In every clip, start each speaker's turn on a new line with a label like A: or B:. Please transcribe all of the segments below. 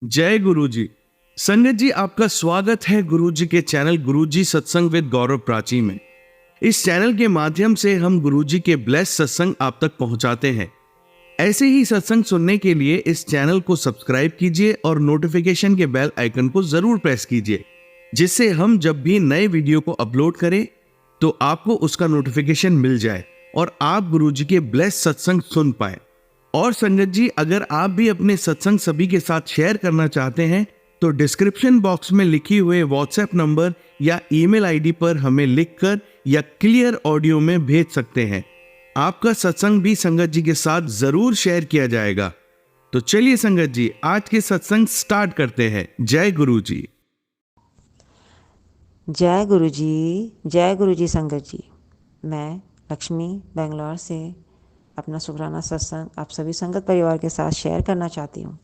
A: जय गुरु जी। संगत जी, आपका स्वागत है गुरु जी के चैनल गुरु जी सत्संग विद गौरव प्राची में। इस चैनल के माध्यम से हम गुरु जी के ब्लेस सत्संग आप तक पहुंचाते हैं। ऐसे ही सत्संग सुनने के लिए इस चैनल को सब्सक्राइब कीजिए और नोटिफिकेशन के बेल आइकन को जरूर प्रेस कीजिए, जिससे हम जब भी नए वीडियो को अपलोड करें तो आपको उसका नोटिफिकेशन मिल जाए और आप गुरु जी के ब्लेस सत्संग सुन पाए। और संगत जी, अगर आप भी अपने सत्संग सभी के साथ शेयर करना चाहते हैं तो डिस्क्रिप्शन बॉक्स में लिखी हुए व्हाट्सएप नंबर या ईमेल आईडी पर हमें लिखकर या क्लियर ऑडियो में भेज सकते हैं। आपका सत्संग भी संगत जी के साथ जरूर शेयर किया जाएगा। तो चलिए संगत जी, आज के सत्संग स्टार्ट करते हैं। जय गुरु जी।
B: जय गुरु जी, जय गुरु जी। संगत जी, मैं लक्ष्मी बेंगलोर से अपना शुक्राना सत्संग आप सभी संगत परिवार के साथ शेयर करना चाहती हूँ।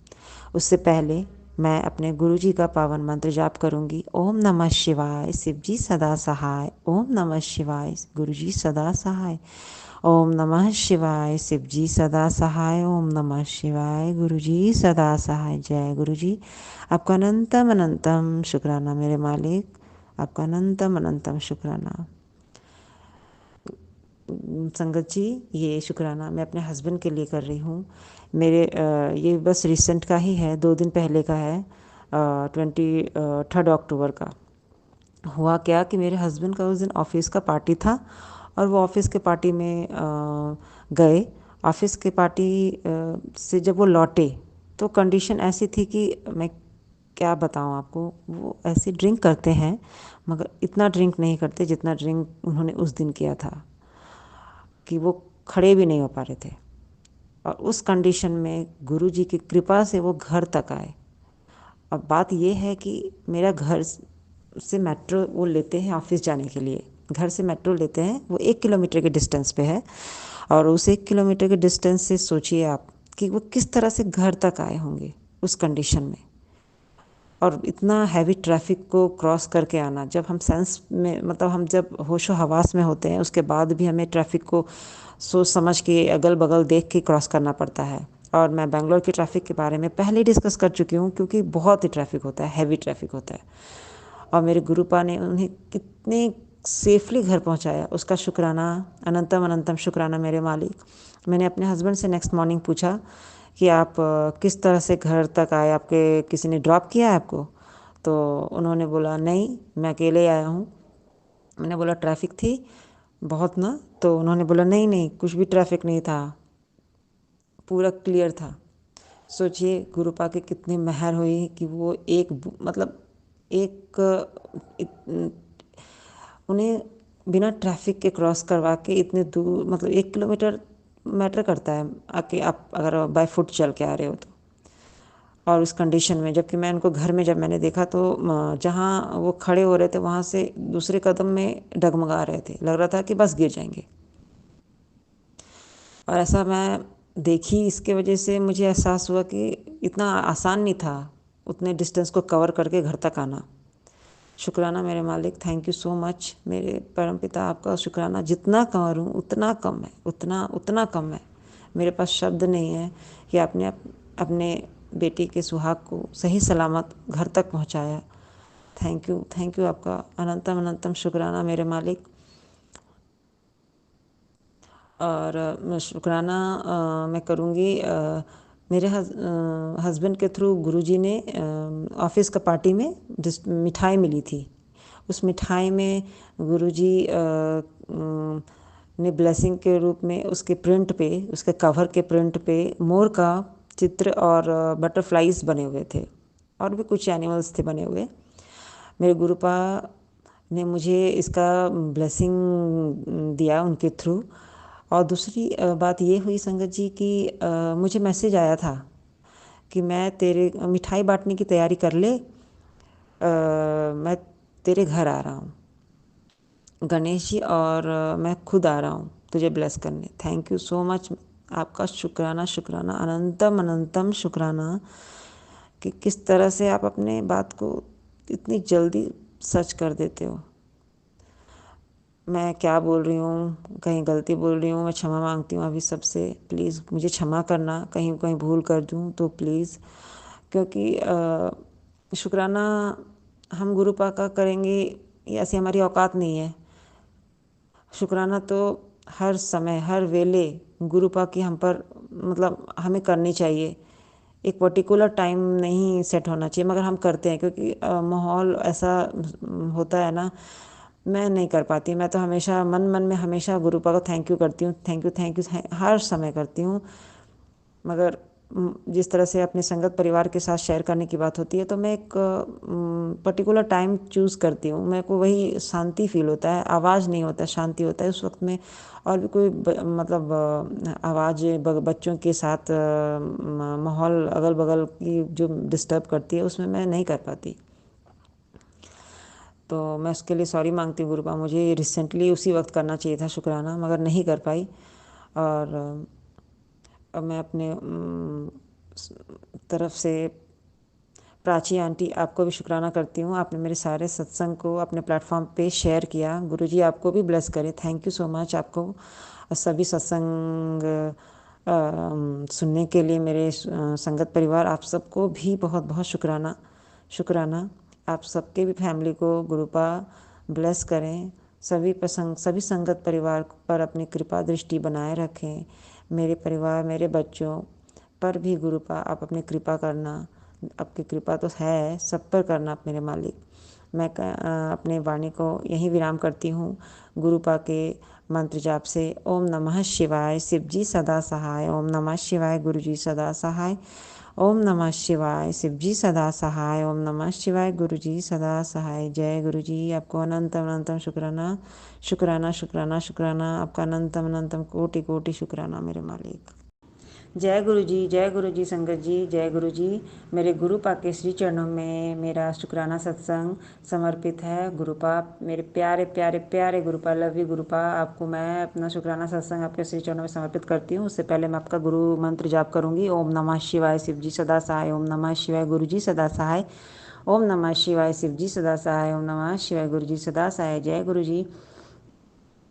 B: उससे पहले मैं अपने गुरु जी का पावन मंत्र जाप करूँगी। ओम नमः शिवाय, शिव जी सदा सहाय। ओम नमः शिवाय, गुरु जी सदा सहाय। ओम नमः शिवाय, शिव जी सदा सहाय। ओम नमः शिवाय, गुरु जी सदा सहाय। जय गुरु जी। आपका अनंतम अनंतम शुक्राना मेरे मालिक, आपका अनंतम अनंतम शुक्राना। संगत जी, ये शुक्राना मैं अपने हस्बैंड के लिए कर रही हूँ। मेरे ये बस रिसेंट का ही है, 2 दिन पहले का है। 23 अक्टूबर का हुआ क्या कि मेरे हस्बैंड का उस दिन ऑफिस का पार्टी था और वो ऑफिस के पार्टी में गए। ऑफिस के पार्टी से जब वो लौटे तो कंडीशन ऐसी थी कि मैं क्या बताऊँ आपको। वो ऐसे ड्रिंक करते हैं मगर इतना ड्रिंक नहीं करते जितना ड्रिंक उन्होंने उस दिन किया था कि वो खड़े भी नहीं हो पा रहे थे। और उस कंडीशन में गुरु जी की कृपा से वो घर तक आए। अब बात ये है कि मेरा घर से मेट्रो वो लेते हैं ऑफिस जाने के लिए। घर से मेट्रो लेते हैं, वो 1 किलोमीटर के डिस्टेंस पे है। और उस 1 किलोमीटर के डिस्टेंस से सोचिए आप कि वो किस तरह से घर तक आए होंगे उस कंडीशन में। और इतना हैवी ट्रैफिक को क्रॉस करके आना, जब हम सेंस में मतलब हम जब होशो हवास में होते हैं उसके बाद भी हमें ट्रैफिक को सोच समझ के अगल बगल देख के क्रॉस करना पड़ता है। और मैं बेंगलोर की ट्रैफिक के बारे में पहले ही डिस्कस कर चुकी हूँ क्योंकि बहुत ही ट्रैफिक होता है, हैवी ट्रैफिक होता है। और मेरे गुरुपा ने उन्हें कितने सेफली घर पहुँचाया, उसका शुक्राना, अनंतम अनंतम शुक्राना मेरे मालिक। मैंने अपने हस्बैंड से नेक्स्ट मॉर्निंग पूछा कि आप किस तरह से घर तक आए, आपके किसी ने ड्रॉप किया है आपको? तो उन्होंने बोला नहीं, मैं अकेले आया हूँ। मैंने बोला ट्रैफिक थी बहुत ना? तो उन्होंने बोला नहीं नहीं, कुछ भी ट्रैफिक नहीं था, पूरा क्लियर था। सोचिए गुरुपा की कितनी मेहर हुई कि वो मतलब एक उन्हें बिना ट्रैफिक के क्रॉस करवा के इतने दूर, मतलब 1 किलोमीटर मैटर करता है आके आप अगर बाय फुट चल के आ रहे हो तो। और उस कंडीशन में, जबकि मैं उनको घर में जब मैंने देखा तो जहाँ वो खड़े हो रहे थे वहाँ से दूसरे कदम में डगमगा रहे थे, लग रहा था कि बस गिर जाएंगे। और ऐसा मैं देखी, इसके वजह से मुझे एहसास हुआ कि इतना आसान नहीं था उतने डिस्टेंस को कवर करके घर तक आना। शुक्राना मेरे मालिक, थैंक यू सो मच मेरे परमपिता। आपका शुक्राना जितना करूँ उतना कम है, उतना उतना कम है। मेरे पास शब्द नहीं है कि आपने अपने बेटी के सुहाग को सही सलामत घर तक पहुंचाया। थैंक यू आपका अनंतम अनंतम शुक्राना मेरे मालिक। और शुक्राना मैं करूँगी मेरे हस्बैंड के थ्रू गुरुजी ने ऑफिस का पार्टी में मिठाई मिली थी। उस मिठाई में गुरुजी ने ब्लेसिंग के रूप में उसके प्रिंट पे, उसके कवर के प्रिंट पे मोर का चित्र और बटरफ्लाइज बने हुए थे और भी कुछ एनिमल्स थे बने हुए। मेरे गुरुपा ने मुझे इसका ब्लेसिंग दिया उनके थ्रू। और दूसरी बात ये हुई संगत जी कि मुझे मैसेज आया था कि मैं तेरे मिठाई बांटने की तैयारी कर ले, मैं तेरे घर आ रहा हूँ गणेश जी, और मैं खुद आ रहा हूँ तुझे ब्लेस करने। थैंक यू सो मच, आपका शुक्राना शुक्राना अनंतम अनंतम शुक्राना कि किस तरह से आप अपने बात को इतनी जल्दी सच कर देते हो। मैं क्या बोल रही हूँ, कहीं गलती बोल रही हूँ, मैं क्षमा मांगती हूँ अभी सबसे। प्लीज़ मुझे क्षमा करना, कहीं कहीं भूल कर दूँ तो प्लीज़। क्योंकि शुक्राना हम गुरु पा का करेंगे ये ऐसी हमारी औकात नहीं है। शुक्राना तो हर समय हर वेले गुरु पा की हम पर मतलब हमें करनी चाहिए। एक पर्टिकुलर टाइम नहीं सेट होना चाहिए, मगर हम करते हैं क्योंकि माहौल ऐसा होता है ना। मैं नहीं कर पाती, मैं तो हमेशा मन मन में हमेशा गुरु पा को थैंक यू करती हूँ, थैंक यू थैंक यू हर समय करती हूँ। मगर जिस तरह से अपने संगत परिवार के साथ शेयर करने की बात होती है तो मैं एक पर्टिकुलर टाइम चूज़ करती हूँ। मेरे को वही शांति फील होता है, आवाज़ नहीं होता, शांति होता है उस वक्त में। और भी कोई मतलब आवाज़ बच्चों के साथ माहौल अगल बगल की जो डिस्टर्ब करती है उसमें मैं नहीं कर पाती। तो मैं उसके लिए सॉरी मांगती हूँ गुरुपा, मुझे रिसेंटली उसी वक्त करना चाहिए था शुक्राना, मगर नहीं कर पाई। और अब मैं अपने तरफ से प्राची आंटी आपको भी शुक्राना करती हूँ। आपने मेरे सारे सत्संग को अपने प्लेटफॉर्म पे शेयर किया। गुरुजी आपको भी ब्लेस करे, थैंक यू सो मच आपको। और सभी सत्संग सुनने के लिए मेरे संगत परिवार आप सबको भी बहुत बहुत शुक्राना शुक्राना। आप सबके भी फैमिली को गुरुपा ब्लेस करें। सभी संगत परिवार पर अपनी कृपा दृष्टि बनाए रखें। मेरे परिवार मेरे बच्चों पर भी गुरुपा आप अपनी कृपा करना। आपकी कृपा तो है सब पर करना आप मेरे मालिक। मैं अपने वाणी को यहीं विराम करती हूँ गुरुपा के मंत्र जाप से। ओम नमः शिवाय, शिव जी सदा सहाय। ओम नमः शिवाय, गुरु जी सदा सहाय। ओम नमः शिवाय, शिव जी सदा सहाय। ओम नमः शिवाय, गुरु जी सदा सहाय। जय गुरु जी। आपको अनंतम अनंतम शुक्राना शुक्राना शुक्राना शुक्राना। आपका अनंतम अनंतम कोटि कोटि शुक्राना मेरे मालिक। जय गुरु जी संगत जी, जय गुरु जी। मेरे गुरुपा के श्री चरणों में मेरा शुक्राना सत्संग समर्पित है। गुरुपा मेरे प्यारे प्यारे प्यारे गुरुपा, लव यू गुरुपा। आपको मैं अपना शुक्राना सत्संग आपके श्री चरणों में समर्पित करती हूँ। उससे पहले मैं आपका गुरु मंत्र जाप करूँगी। ओम नमः शिवाय, शिव जी सदा सहाय। ओम नमः शिवाय, गुरु जी सदा सहाय। ओम नमः शिवाय, शिव जी सदा सहाय। ओम नमः शिवाय, गुरु जी सदा सहाय। जय गुरु जी।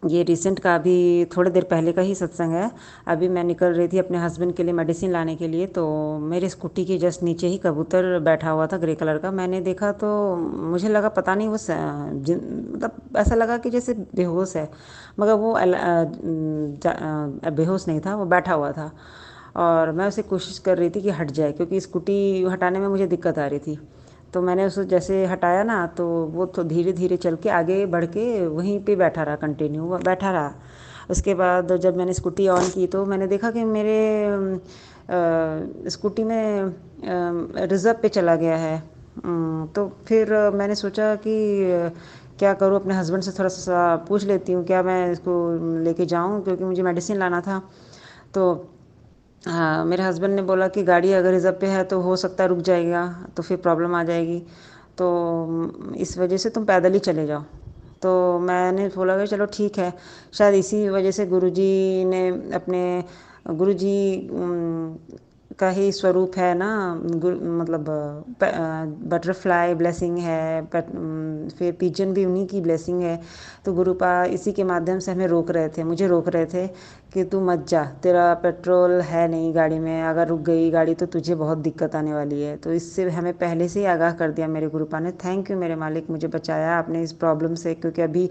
B: ये रिसेंट का अभी थोड़ी देर पहले का ही सत्संग है। अभी मैं निकल रही थी अपने हस्बैंड के लिए मेडिसिन लाने के लिए, तो मेरे स्कूटी के जस्ट नीचे ही कबूतर बैठा हुआ था ग्रे कलर का। मैंने देखा तो मुझे लगा पता नहीं वो मतलब ऐसा लगा कि जैसे बेहोश है, मगर वो बेहोश नहीं था, वो बैठा हुआ था। और मैं उसे कोशिश कर रही थी कि हट जाए, क्योंकि स्कूटी हटाने में मुझे दिक्कत आ रही थी। तो मैंने उसको जैसे हटाया ना, तो वो तो धीरे धीरे चल के आगे बढ़ के वहीं पे बैठा रहा, कंटिन्यू बैठा रहा। उसके बाद जब मैंने स्कूटी ऑन की तो मैंने देखा कि मेरे स्कूटी में रिज़र्व पे चला गया है। तो फिर मैंने सोचा कि क्या करूँ, अपने हस्बैंड से थोड़ा सा पूछ लेती हूँ क्या मैं इसको लेके जाऊँ, क्योंकि मुझे मेडिसिन लाना था। तो हाँ, मेरे हस्बैंड ने बोला कि गाड़ी अगर रिज़र्व पे है तो हो सकता है रुक जाएगा, तो फिर प्रॉब्लम आ जाएगी, तो इस वजह से तुम पैदल ही चले जाओ। तो मैंने बोला कि चलो ठीक है। शायद इसी वजह से गुरुजी ने अपने गुरुजी का ही स्वरूप है ना। मतलब बटरफ्लाई ब्लेसिंग है, फिर पिजन भी उन्हीं की ब्लेसिंग है। तो गुरुपा इसी के माध्यम से हमें रोक रहे थे, मुझे रोक रहे थे कि तू मत जा, तेरा पेट्रोल है नहीं गाड़ी में, अगर रुक गई गाड़ी तो तुझे बहुत दिक्कत आने वाली है। तो इससे हमें पहले से ही आगाह कर दिया मेरे गुरुपा ने। थैंक यू मेरे मालिक, मुझे बचाया आपने इस प्रॉब्लम से, क्योंकि अभी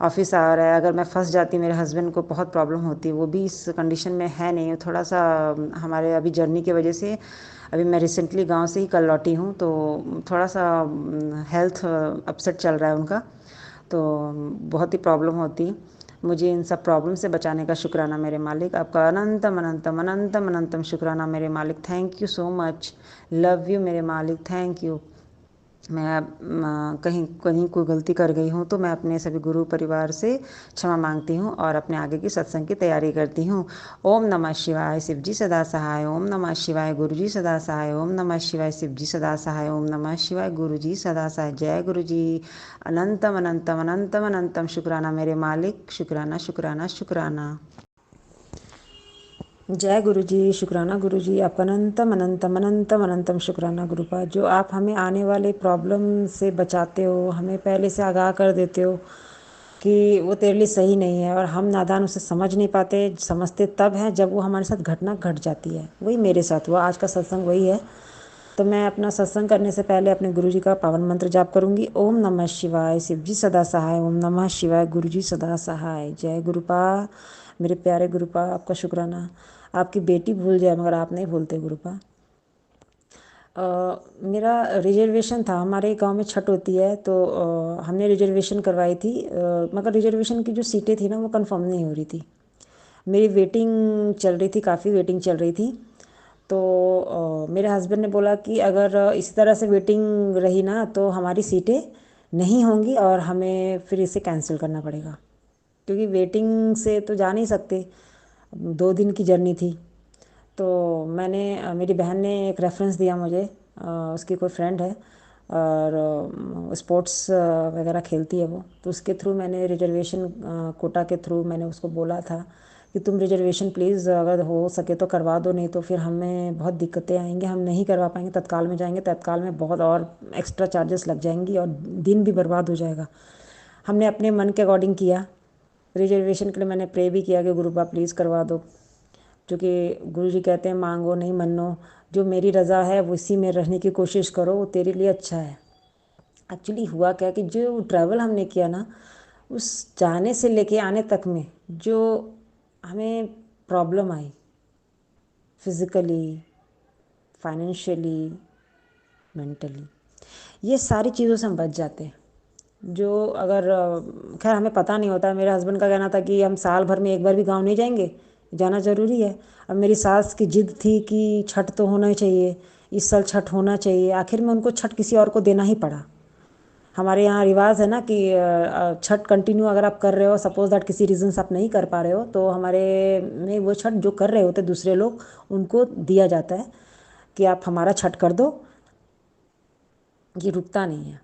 B: ऑफिस आ रहा है। अगर मैं फंस जाती, मेरे हस्बैंड को बहुत प्रॉब्लम होती, वो भी इस कंडीशन में है नहीं, थोड़ा सा हमारे अभी जर्नी की वजह से। अभी मैं रिसेंटली गांव से ही कल लौटी हूँ, तो थोड़ा सा हेल्थ अपसेट चल रहा है उनका, तो बहुत ही प्रॉब्लम होती। मुझे इन सब प्रॉब्लम से बचाने का शुक्राना मेरे मालिक। आपका अनंतम अनंतम अनंतम अनंतम शुक्राना मेरे मालिक। Thank you so much, love you मेरे मालिक, थैंक यू। मैं कहीं कहीं कोई गलती कर गई हूँ तो मैं अपने सभी गुरु परिवार से क्षमा मांगती हूँ और अपने आगे की सत्संग की तैयारी करती हूँ। ओम नमः शिवाय, शिव जी सदा सहाय। ओम नमः शिवाय, गुरु जी सदा सहाय। ओम नमः शिवाय, शिव जी सदा सहाय। ओम नमः शिवाय, गुरु जी सदा सहाय। जय गुरु जी। अनंतम अनंतम अनंतम अनंतम शुक्राना मेरे मालिक, शुक्राना शुक्राना शुक्राना। जय गुरु जी, शुक्राना गुरु जी। आपका अनंतम अनंतम अनंतम अनंतम शुक्राना गुरुपा, जो आप हमें आने वाले प्रॉब्लम से बचाते हो, हमें पहले से आगाह कर देते हो कि वो तेरे लिए सही नहीं है, और हम नादान उसे समझ नहीं पाते। समझते तब है जब वो हमारे साथ घटना घट जाती है। वही मेरे साथ हुआ, आज का सत्संग वही है। तो मैं अपना सत्संग करने से पहले अपने गुरुजी का पावन मंत्र जाप करूंगी। ओम नमः शिवाय, शिव जी सदा सहाय। ओम नमः शिवाय, गुरुजी सदा सहाय। जय गुरुपा। मेरे प्यारे गुरुपा, आपका शुक्राना। आपकी बेटी भूल जाए मगर आप नहीं भूलते गुरुपा। मेरा रिजर्वेशन था, हमारे गांव में छठ होती है तो हमने रिजर्वेशन करवाई थी, मगर रिजर्वेशन की जो सीटें थी ना वो कंफर्म नहीं हो रही थी। मेरी वेटिंग चल रही थी, काफ़ी वेटिंग चल रही थी। तो मेरे हस्बैंड ने बोला कि अगर इसी तरह से वेटिंग रही ना तो हमारी सीटें नहीं होंगी और हमें फिर इसे कैंसिल करना पड़ेगा, क्योंकि वेटिंग से तो जा नहीं सकते। 2 दिन की जर्नी थी। तो मैंने मेरी बहन ने एक रेफरेंस दिया मुझे, उसकी कोई फ्रेंड है और स्पोर्ट्स वगैरह खेलती है वो, तो उसके थ्रू मैंने रिजर्वेशन कोटा के थ्रू मैंने उसको बोला था कि तुम रिजर्वेशन प्लीज़ अगर हो सके तो करवा दो, नहीं तो फिर हमें बहुत दिक्कतें आएंगी, हम नहीं करवा पाएंगे। तत्काल में जाएंगे, तत्काल में बहुत और एक्स्ट्रा चार्जेस लग जाएंगी और दिन भी बर्बाद हो जाएगा। हमने अपने मन के अकॉर्डिंग किया। रिजर्वेशन के लिए मैंने प्रे भी किया कि गुरुपा प्लीज़ करवा दो, क्योंकि गुरु जी कहते हैं मांगो नहीं मन्नो, जो मेरी रज़ा है वो इसी में रहने की कोशिश करो, वो तेरे लिए अच्छा है। एक्चुअली हुआ क्या कि जो ट्रैवल हमने किया ना, उस जाने से लेके आने तक में जो हमें प्रॉब्लम आई, फिज़िकली, फाइनेंशियली, मेंटली, ये सारी चीज़ों से हम बच जाते हैं। जो अगर खैर हमें पता नहीं होता। मेरे हस्बैंड का कहना था कि हम साल भर में एक बार भी गांव नहीं जाएंगे, जाना ज़रूरी है। अब मेरी सास की जिद थी कि छठ तो होना ही चाहिए, इस साल छठ होना चाहिए। आखिर में उनको छठ किसी और को देना ही पड़ा। हमारे यहाँ रिवाज है ना कि छठ कंटिन्यू अगर आप कर रहे हो, सपोज दैट किसी रीज़न से आप नहीं कर पा रहे हो, तो हमारे में वो छठ जो कर रहे होते दूसरे लोग, उनको दिया जाता है कि आप हमारा छठ कर दो, ये रुकता नहीं है।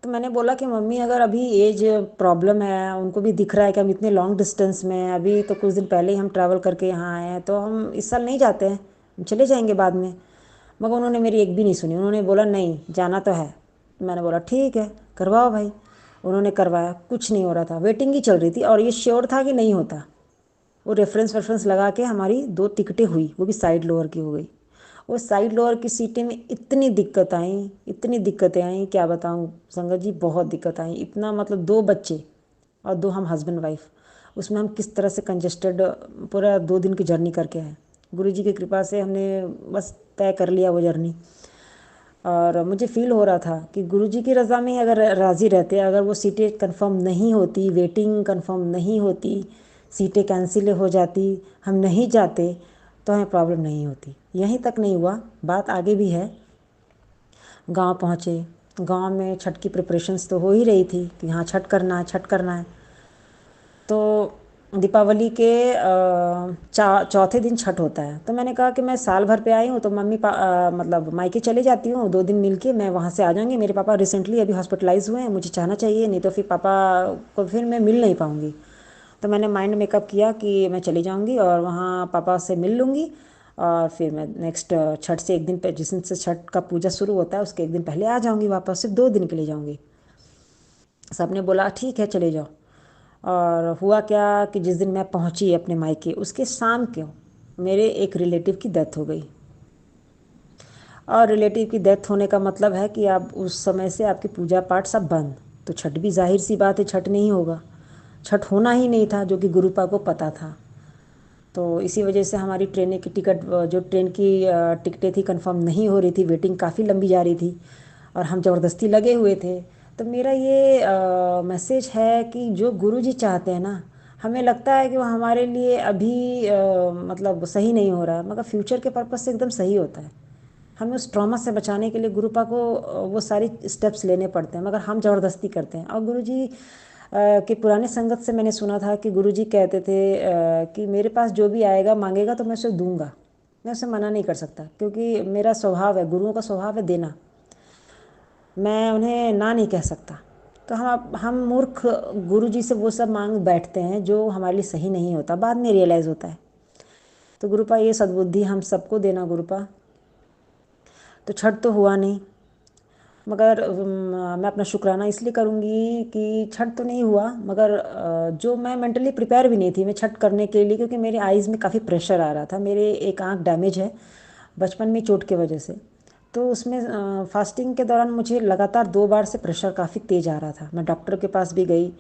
B: तो मैंने बोला कि मम्मी अगर अभी एज प्रॉब्लम है, उनको भी दिख रहा है कि हम इतने लॉन्ग डिस्टेंस में हैं, अभी तो कुछ दिन पहले ही हम ट्रैवल करके यहाँ आए हैं, तो हम इस साल नहीं जाते हैं, हम चले जाएंगे बाद में। मगर उन्होंने मेरी एक भी नहीं सुनी, उन्होंने बोला नहीं जाना तो है। मैंने बोला ठीक है करवाओ भाई। उन्होंने करवाया, कुछ नहीं हो रहा था, वेटिंग ही चल रही थी और ये श्योर था कि नहीं होता। वो रेफरेंस वेफरेंस लगा के हमारी 2 टिकटें हुई, वो भी साइड लोअर की हो गई। वो साइड लोअर की सीटें में इतनी दिक्कत आई, इतनी दिक्कतें आई, क्या बताऊँ संगत जी, बहुत दिक्कत आई। इतना मतलब 2 बच्चे और 2 हम हस्बैंड वाइफ, उसमें हम किस तरह से कंजेस्टेड पूरा 2 दिन की जर्नी करके आए। गुरु जी की कृपा से हमने बस तय कर लिया वो जर्नी। और मुझे फील हो रहा था कि गुरु जी की रज़ा में अगर राज़ी रहते, अगर वो सीटें कंफर्म नहीं होती, वेटिंग कंफर्म नहीं होती, सीटें कैंसिल हो जाती, हम नहीं जाते, तो हमें प्रॉब्लम नहीं होती। यहीं तक नहीं हुआ, बात आगे भी है। गांव पहुँचे, गांव में छठ की प्रिपरेशंस तो हो ही रही थी कि हाँ छठ करना है, छठ करना है। तो दीपावली के चौथे दिन छठ होता है। तो मैंने कहा कि मैं साल भर पे आई हूँ तो मतलब मायके चले जाती हूँ, 2 दिन मिल के मैं वहाँ से आ जाऊँगी। मेरे पापा रिसेंटली अभी हॉस्पिटलाइज हुए हैं, मुझे चाहना चाहिए, नहीं तो फिर पापा को फिर मैं मिल नहीं पाऊँगी। तो मैंने माइंड मेकअप किया कि मैं चली जाऊँगी और वहाँ पापा से मिल लूँगी और फिर मैं नेक्स्ट छठ से एक दिन पे, जिस दिन से छठ का पूजा शुरू होता है उसके एक दिन पहले आ जाऊँगी वापस, सिर्फ 2 दिन के लिए जाऊँगी। सबने बोला ठीक है चले जाओ। और हुआ क्या कि जिस दिन मैं पहुंची अपने मायके, उसके शाम को मेरे एक रिलेटिव की डेथ हो गई। और रिलेटिव की डेथ होने का मतलब है कि आप उस समय से आपकी पूजा पाठ सब बंद। तो छठ भी जाहिर सी बात है छठ नहीं होगा, छठ होना ही नहीं था, जो कि गुरुपा को पता था। तो इसी वजह से हमारी ट्रेन की टिकट, जो ट्रेन की टिकटें थी कंफर्म नहीं हो रही थी, वेटिंग काफ़ी लंबी जा रही थी और हम ज़बरदस्ती लगे हुए थे। तो मेरा ये मैसेज है कि जो गुरु जी चाहते हैं ना, हमें लगता है कि वो हमारे लिए अभी मतलब सही नहीं हो रहा है, मगर फ्यूचर के पर्पज़ से एकदम सही होता है। हमें उस ट्रॉमा से बचाने के लिए गुरुपा को वो सारी स्टेप्स लेने पड़ते हैं, मगर हम ज़बरदस्ती करते हैं। और गुरुजी के पुराने संगत से मैंने सुना था कि गुरुजी कहते थे कि मेरे पास जो भी आएगा मांगेगा तो मैं उसे दूंगा, मैं उसे मना नहीं कर सकता, क्योंकि मेरा स्वभाव है, गुरुओं का स्वभाव है देना, मैं उन्हें ना नहीं कह सकता। तो हम मूर्ख गुरुजी से वो सब मांग बैठते हैं जो हमारे लिए सही नहीं होता, बाद में रियलाइज़ होता है। तो गुरुपा ये सद्बुद्धि हम सबको देना गुरुपा। तो छठ तो हुआ नहीं, मगर मैं अपना शुक्राना इसलिए करूँगी कि छठ तो नहीं हुआ, मगर जो मैं मेंटली प्रिपेयर भी नहीं थी मैं छठ करने के लिए, क्योंकि मेरे आइज़ में काफ़ी प्रेशर आ रहा था। मेरे एक आंख डैमेज है बचपन में चोट की वजह से। तो उसमें फास्टिंग के दौरान मुझे लगातार 2 बार से प्रेशर काफ़ी तेज़ आ रहा था। मैं डॉक्टर के पास भी गई,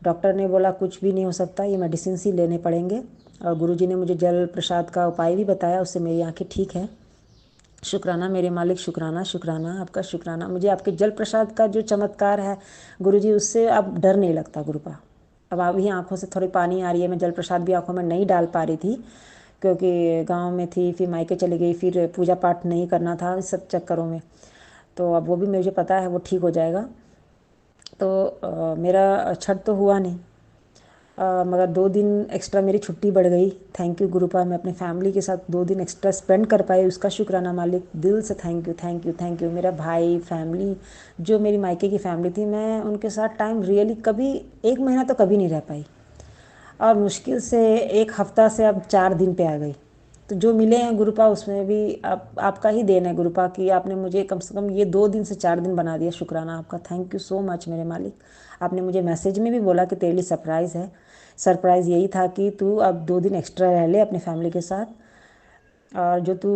B: डॉक्टर ने बोला कुछ भी नहीं हो सकता, ये मेडिसिन ही लेने पड़ेंगे। और गुरुजी ने मुझे जल प्रसाद का उपाय भी बताया, उससे मेरी आंखें ठीक हैं। शुक्राना मेरे मालिक, शुक्राना शुक्राना आपका, शुक्राना। मुझे आपके जल प्रसाद का जो चमत्कार है गुरुजी, उससे अब डर नहीं लगता गुरुपा। अब अभी आंखों से थोड़ी पानी आ रही है। मैं जल प्रसाद भी आंखों में नहीं डाल पा रही थी क्योंकि गांव में थी, फिर मायके चली गई, फिर पूजा पाठ नहीं करना था इस सब चक्करों में। तो अब वो भी मुझे पता है वो ठीक हो जाएगा। तो मेरा छठ तो हुआ नहीं, मगर 2 दिन एक्स्ट्रा मेरी छुट्टी बढ़ गई। थैंक यू गुरुपा, मैं अपने फैमिली के साथ 2 दिन एक्स्ट्रा स्पेंड कर पाई, उसका शुक्राना मालिक, दिल से thank you thank you thank you. मेरा भाई फैमिली, जो मेरी मायके की फैमिली थी, मैं उनके साथ टाइम रियली कभी 1 महीना तो कभी नहीं रह पाई, और मुश्किल से 1 हफ्ता से अब 4 दिन पे आ गई। तो जो मिले हैं गुरुपा, उसमें भी आपका ही देन है गुरुपा कि आपने मुझे कम से कम ये 2 दिन से 4 दिन बना दिया। शुक्राना आपका, थैंक यू सो मच मेरे मालिक। आपने मुझे मैसेज में भी बोला कि तेरे लिए सरप्राइज़ है। सरप्राइज़ यही था कि तू अब 2 दिन एक्स्ट्रा रह ले अपने फैमिली के साथ, और जो तू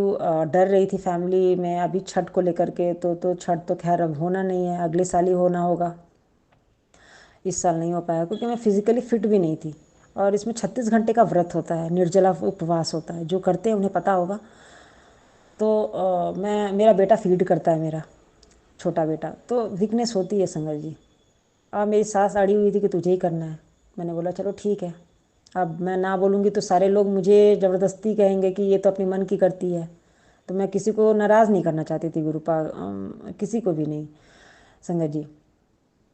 B: डर रही थी फैमिली में अभी छठ को लेकर के, तो छठ तो खैर अब होना नहीं है, अगले साल ही होना होगा। इस साल नहीं हो पाया क्योंकि मैं फिज़िकली फिट भी नहीं थी। और इसमें 36 घंटे का व्रत होता है, निर्जला उपवास होता है, जो करते हैं उन्हें पता होगा। तो मैं, मेरा बेटा फीड करता है, मेरा छोटा बेटा, तो वीकनेस होती है संगत जी। अब मेरी सास अड़ी हुई थी कि तुझे ही करना है। मैंने बोला चलो ठीक है। अब मैं ना बोलूँगी तो सारे लोग मुझे ज़बरदस्ती कहेंगे कि ये तो अपने मन की करती है। तो मैं किसी को नाराज़ नहीं करना चाहती थी गुरुपा, किसी को भी नहीं संगत जी।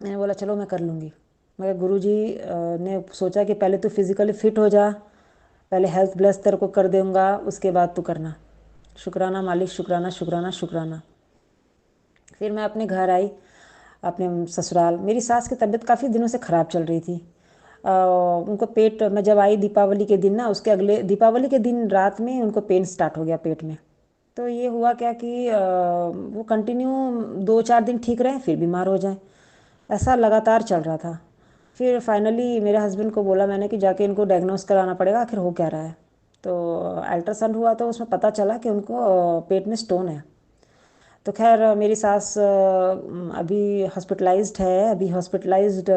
B: मैंने बोला चलो मैं कर लूँगी, मगर गुरुजी ने सोचा कि पहले तो फिज़िकली फ़िट हो जा, पहले हेल्थ ब्लेस तेरे को कर दूँगा, उसके बाद तू करना। शुक्राना मालिक, शुक्राना शुक्राना शुक्राना। फिर मैं अपने घर आई, अपने ससुराल। मेरी सास की तबीयत काफ़ी दिनों से ख़राब चल रही थी। उनको पेट, मैं जब आई दीपावली के दिन ना, उसके अगले दीपावली के दिन रात में उनको पेन स्टार्ट हो गया पेट में। तो ये हुआ क्या कि वो कंटिन्यू 2-4 दिन ठीक रहे, फिर बीमार हो जाए, ऐसा लगातार चल रहा था। फिर फाइनली मेरे हस्बैंड को बोला मैंने कि जाके इनको डायग्नोस कराना पड़ेगा, आखिर हो क्या रहा है। तो अल्ट्रासाउंड हुआ तो उसमें पता चला कि उनको पेट में स्टोन है। तो खैर मेरी सास अभी हॉस्पिटलाइज्ड है, अभी हॉस्पिटलाइज्ड,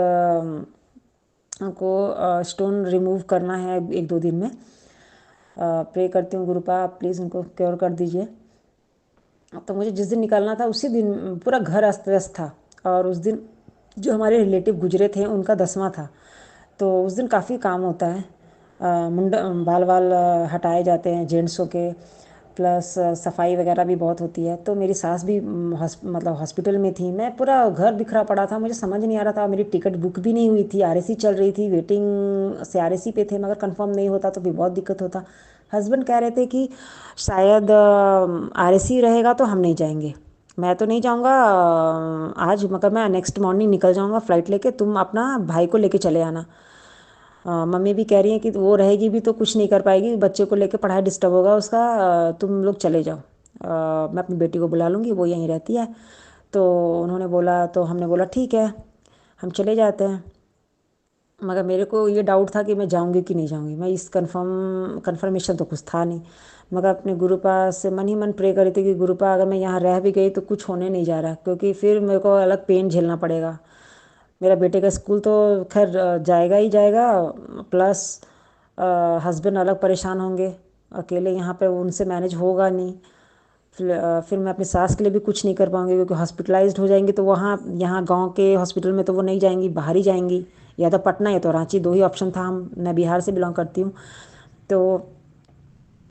B: को स्टोन रिमूव करना है 1-2 दिन में। प्रे करती हूँ गुरुपा, आप प्लीज़ उनको क्योर कर दीजिए। तो मुझे जिस दिन निकलना था उसी दिन पूरा घर अस्त व्यस्त था, और उस दिन जो हमारे रिलेटिव गुजरे थे उनका 10वां था। तो उस दिन काफ़ी काम होता है, मुंड बाल वाल हटाए जाते हैं जेंट्सों के, प्लस सफाई वगैरह भी बहुत होती है। तो मेरी सास भी मतलब हॉस्पिटल में थी, मैं पूरा घर बिखरा पड़ा था, मुझे समझ नहीं आ रहा था। मेरी टिकट बुक भी नहीं हुई थी, आरएसी चल रही थी, वेटिंग से आरएसी पे थे, मगर कंफर्म नहीं होता तो भी बहुत दिक्कत होता। हस्बैंड कह रहे थे कि शायद आरएसी रहेगा तो हम नहीं जाएंगे। मैं तो नहीं जाऊंगा आज, मगर मैं नेक्स्ट मॉर्निंग निकल जाऊंगा फ़्लाइट लेके, तुम अपना भाई को लेके चले आना। मम्मी भी कह रही हैं कि वो रहेगी भी तो कुछ नहीं कर पाएगी, बच्चे को लेके पढ़ाई डिस्टर्ब होगा उसका, तुम लोग चले जाओ, मैं अपनी बेटी को बुला लूँगी, वो यहीं रहती है। तो उन्होंने बोला, तो हमने बोला ठीक है हम चले जाते हैं। मगर मेरे को ये डाउट था कि मैं जाऊंगी कि नहीं जाऊंगी, मैं इस कंफर्मेशन तो कुछ था नहीं। मगर अपने गुरुपा से मन ही मन प्रे करी थी कि गुरुपा अगर मैं यहाँ रह भी गई तो कुछ होने नहीं जा रहा, क्योंकि फिर मेरे को अलग पेन झेलना पड़ेगा। मेरा बेटे का स्कूल तो खैर जाएगा ही जाएगा, प्लस हस्बैंड अलग परेशान होंगे, अकेले यहाँ पे उनसे मैनेज होगा नहीं। फिर मैं अपनी सास के लिए भी कुछ नहीं कर पाऊँगी क्योंकि हॉस्पिटलाइज्ड हो जाएंगी तो वहाँ, यहाँ गांव के हॉस्पिटल में तो वो नहीं जाएंगी, बाहर ही जाएंगी, या तो पटना या तो रांची, 2 ही ऑप्शन था। मैं बिहार से बिलोंग करती हूँ। तो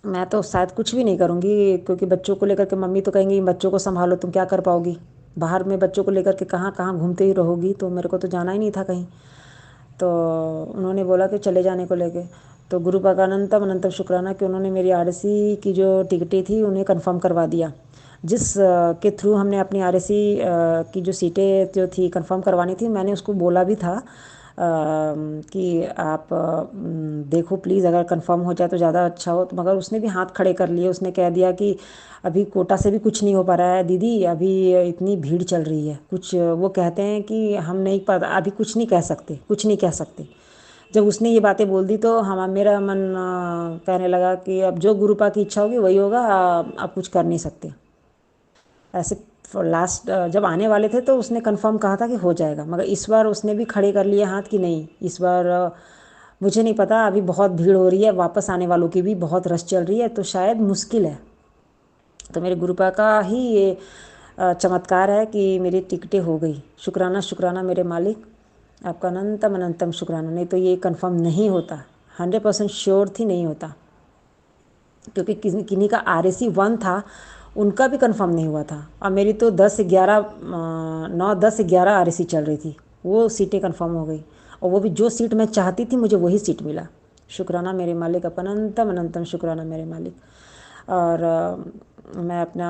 B: मैं तो शायद कुछ भी नहीं करूँगी क्योंकि बच्चों को लेकर के मम्मी तो कहेंगी बच्चों को संभालो, तुम क्या कर पाओगी बाहर में, बच्चों को लेकर के कहाँ कहाँ घूमते ही रहोगी। तो मेरे को तो जाना ही नहीं था कहीं। तो उन्होंने बोला कि चले जाने को लेके, तो गुरु पकानंतम अनंतम शुक्राना कि उन्होंने मेरी आरएसी की जो टिकटें थी उन्हें कंफर्म करवा दिया, जिस के थ्रू हमने अपनी आरएसी की जो सीटें जो थी कंफर्म करवानी थी। मैंने उसको बोला भी था कि आप देखो प्लीज़, अगर कंफर्म हो जाए तो ज़्यादा अच्छा हो। तो मगर उसने भी हाथ खड़े कर लिए, उसने कह दिया कि अभी कोटा से भी कुछ नहीं हो पा रहा है दीदी, अभी इतनी भीड़ चल रही है, कुछ वो कहते हैं कि हम नहीं पता, अभी कुछ नहीं कह सकते, कुछ नहीं कह सकते। जब उसने ये बातें बोल दी तो हम, मेरा मन कहने लगा कि अब जो गुरुपा की इच्छा होगी वही होगा, आप कुछ कर नहीं सकते। ऐसे लास्ट जब आने वाले थे तो उसने कंफर्म कहा था कि हो जाएगा, मगर इस बार उसने भी खड़े कर लिए हाथ कि नहीं इस बार मुझे नहीं पता, अभी बहुत भीड़ हो रही है, वापस आने वालों की भी बहुत रश चल रही है, तो शायद मुश्किल है। तो मेरे गुरुपा का ही ये चमत्कार है कि मेरी टिकटें हो गई। शुक्राना शुक्राना मेरे मालिक, आपका अनंतम अनंतम शुक्राना। नहीं तो ये कंफर्म नहीं होता, 100% श्योर थी नहीं होता, क्योंकि किन्हीं का RAC 1 था, उनका भी कंफर्म नहीं हुआ था, और मेरी तो 10 से 11 9 10 से 11 RAC चल रही थी, वो सीटें कंफर्म हो गई, और वो भी जो सीट मैं चाहती थी मुझे वही सीट मिला। शुक्राना मेरे मालिक, आपका अनंतम अनंतम शुक्राना मेरे मालिक। और मैं अपना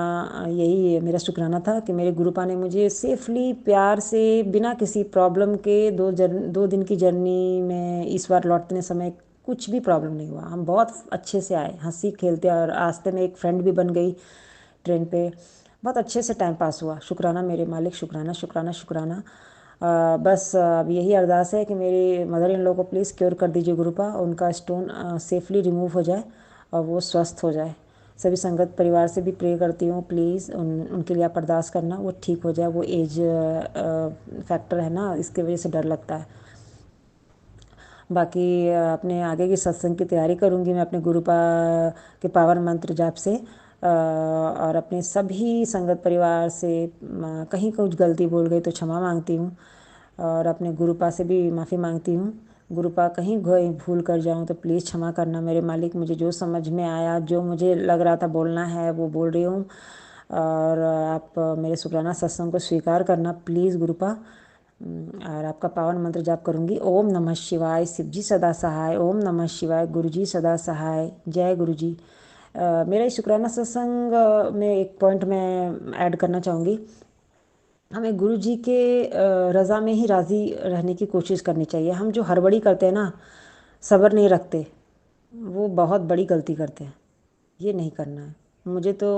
B: यही मेरा शुक्राना था कि मेरे गुरुपा ने मुझे सेफली प्यार से बिना किसी प्रॉब्लम के 2 दिन की जर्नी में इस बार लौटने समय कुछ भी प्रॉब्लम नहीं हुआ। हम बहुत अच्छे से आए हंसी खेलते, और रास्ते में एक फ्रेंड भी बन गई ट्रेन पे, बहुत अच्छे से टाइम पास हुआ। शुक्राना मेरे मालिक, शुक्राना शुक्राना शुक्राना। बस अब यही अरदास है कि मेरी मदर इन लॉ को प्लीज़ क्योर कर दीजिए गुरुपा, उनका स्टोन सेफली रिमूव हो जाए और वो स्वस्थ हो जाए। सभी संगत परिवार से भी प्रे करती हूँ, प्लीज़ उनके लिए आप अरदास करना, वो ठीक हो जाए। वो एज फैक्टर है ना, इसके वजह से डर लगता है। बाकी अपने आगे की सत्संग की तैयारी करूँगी मैं अपने गुरुपा के पावन मंत्र जाप से, और अपने सभी संगत परिवार से कहीं कुछ गलती बोल गई तो क्षमा मांगती हूँ, और अपने गुरुपा से भी माफ़ी मांगती हूँ। गुरुपा कहीं भूल कर जाऊँ तो प्लीज़ क्षमा करना मेरे मालिक। मुझे जो समझ में आया, जो मुझे लग रहा था बोलना है वो बोल रही हूँ, और आप मेरे शुक्राना सत्संग को स्वीकार करना प्लीज़ गुरुपा। और आपका पावन मंत्र जाप करूँगी। ओम नमः शिवाय, शिवजी सदा सहाय। ओम नमः शिवाय, गुरुजी सदा सहाय। जय गुरुजी। मेरा इस शुक्राना सत्संग में एक पॉइंट मैं ऐड करना चाहूँगी। हमें गुरु जी के रज़ा में ही राज़ी रहने की कोशिश करनी चाहिए। हम जो हड़बड़ी करते हैं ना, सब्र नहीं रखते, वो बहुत बड़ी गलती करते हैं। ये नहीं करना है। मुझे तो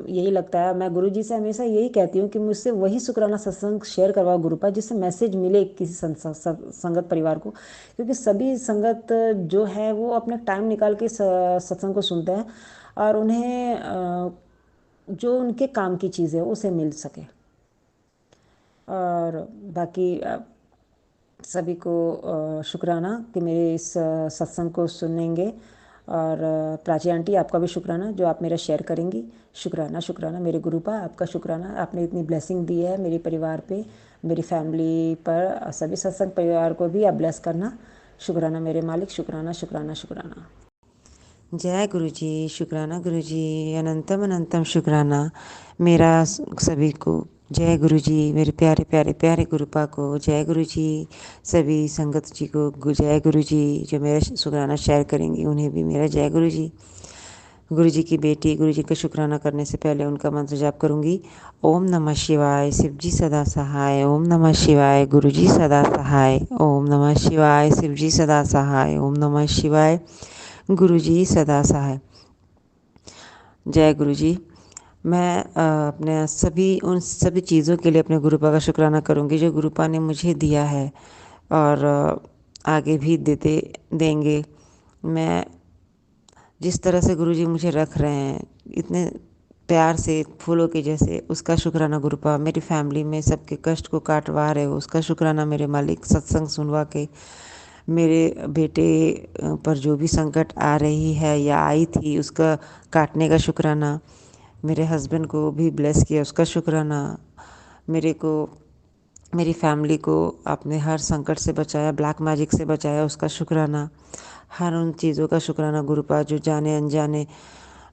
B: यही लगता है, मैं गुरु जी से हमेशा यही कहती हूँ कि मुझसे वही शुक्राना सत्संग शेयर करवाओ गुरुपा, जिससे मैसेज मिले किसी संगत परिवार को, क्योंकि सभी संगत जो है वो अपने टाइम निकाल के सत्संग को सुनते हैं, और उन्हें जो उनके काम की चीज़ है उसे मिल सके। और बाकी सभी को शुक्राना कि मेरे इस सत्संग को सुनेंगे, और प्राची आंटी आपका भी शुक्राना जो आप मेरा शेयर करेंगी। शुक्राना शुक्राना मेरे गुरुपा, आपका शुक्राना, आपने इतनी ब्लेसिंग दी है मेरे परिवार पे, मेरी फैमिली पर, सभी सत्संग परिवार को भी आप ब्लेस करना। शुक्राना मेरे मालिक, शुक्राना शुक्राना शुक्राना।
C: जय गुरुजी, शुक्राना गुरुजी, अनंतम अनंतम शुक्राना मेरा सभी को। जय गुरुजी, मेरे प्यारे प्यारे प्यारे गुरुपा को जय गुरुजी, सभी संगत जी को जय गुरुजी, जो मेरा शुक्राना शेयर करेंगी उन्हें भी मेरा जय गुरुजी। गुरुजी की बेटी, गुरुजी का शुक्राना करने से पहले उनका मंत्र जाप करूंगी। ओम नमः शिवाय, शिवजी सदा सहाय। ओम नमः शिवाय, गुरुजी सदा सहाय। ओम नमः शिवाय, शिवजी सदा सहाय। ओम नमः शिवाय, गुरुजी सदा सहाय। जय गुरुजी। मैं अपने उन सभी चीज़ों के लिए अपने गुरुपा का शुक्राना करूंगी जो गुरुपा ने मुझे दिया है, और आगे भी देते देंगे। मैं जिस तरह से गुरुजी मुझे रख रहे हैं इतने प्यार से, फूलों के जैसे, उसका शुक्राना गुरुपा। मेरी फैमिली में सबके कष्ट को काटवा रहे हो, उसका शुक्राना मेरे मालिक। सत्संग सुनवा के मेरे बेटे पर जो भी संकट आ रही है या आई थी उसका काटने का शुक्राना। मेरे हस्बैंड को भी ब्लेस किया, उसका शुक्राना। मेरी फैमिली को आपने हर संकट से बचाया, ब्लैक मैजिक से बचाया, उसका शुक्राना। हर उन चीज़ों का शुक्राना गुरुपा जो जाने अनजाने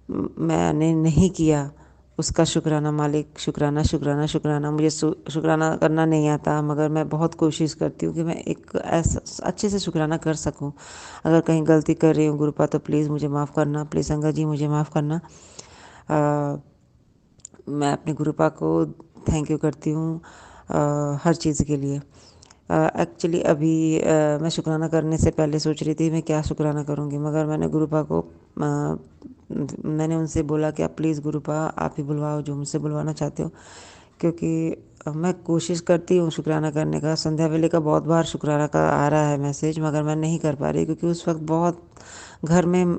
C: मैंने नहीं किया, उसका शुक्राना मालिक। शुक्राना शुक्राना शुक्राना। मुझे शुक्राना करना नहीं आता, मगर मैं बहुत कोशिश करती हूँ कि मैं एक ऐसा अच्छे से शुक्राना कर सकूँ। अगर कहीं गलती कर रही हूँ गुरुपा तो प्लीज़ मुझे माफ़ करना, प्लीज़ संगत जी मुझे माफ़ करना। मैं अपने गुरुपा को थैंक यू करती हूँ हर चीज़ के लिए। एक्चुअली अभी मैं शुक्राना करने से पहले सोच रही थी मैं क्या शुक्राना करूँगी, मगर मैंने गुरुपा को मैंने उनसे बोला कि आप प्लीज़ गुरुपा आप ही बुलवाओ जो मुझसे बुलवाना चाहते हो, क्योंकि मैं कोशिश करती हूँ शुक्राना करने का। संध्या वेले का बहुत बार शुक्राना का आ रहा है मैसेज, मगर मैं नहीं कर पा रही क्योंकि उस वक्त बहुत घर में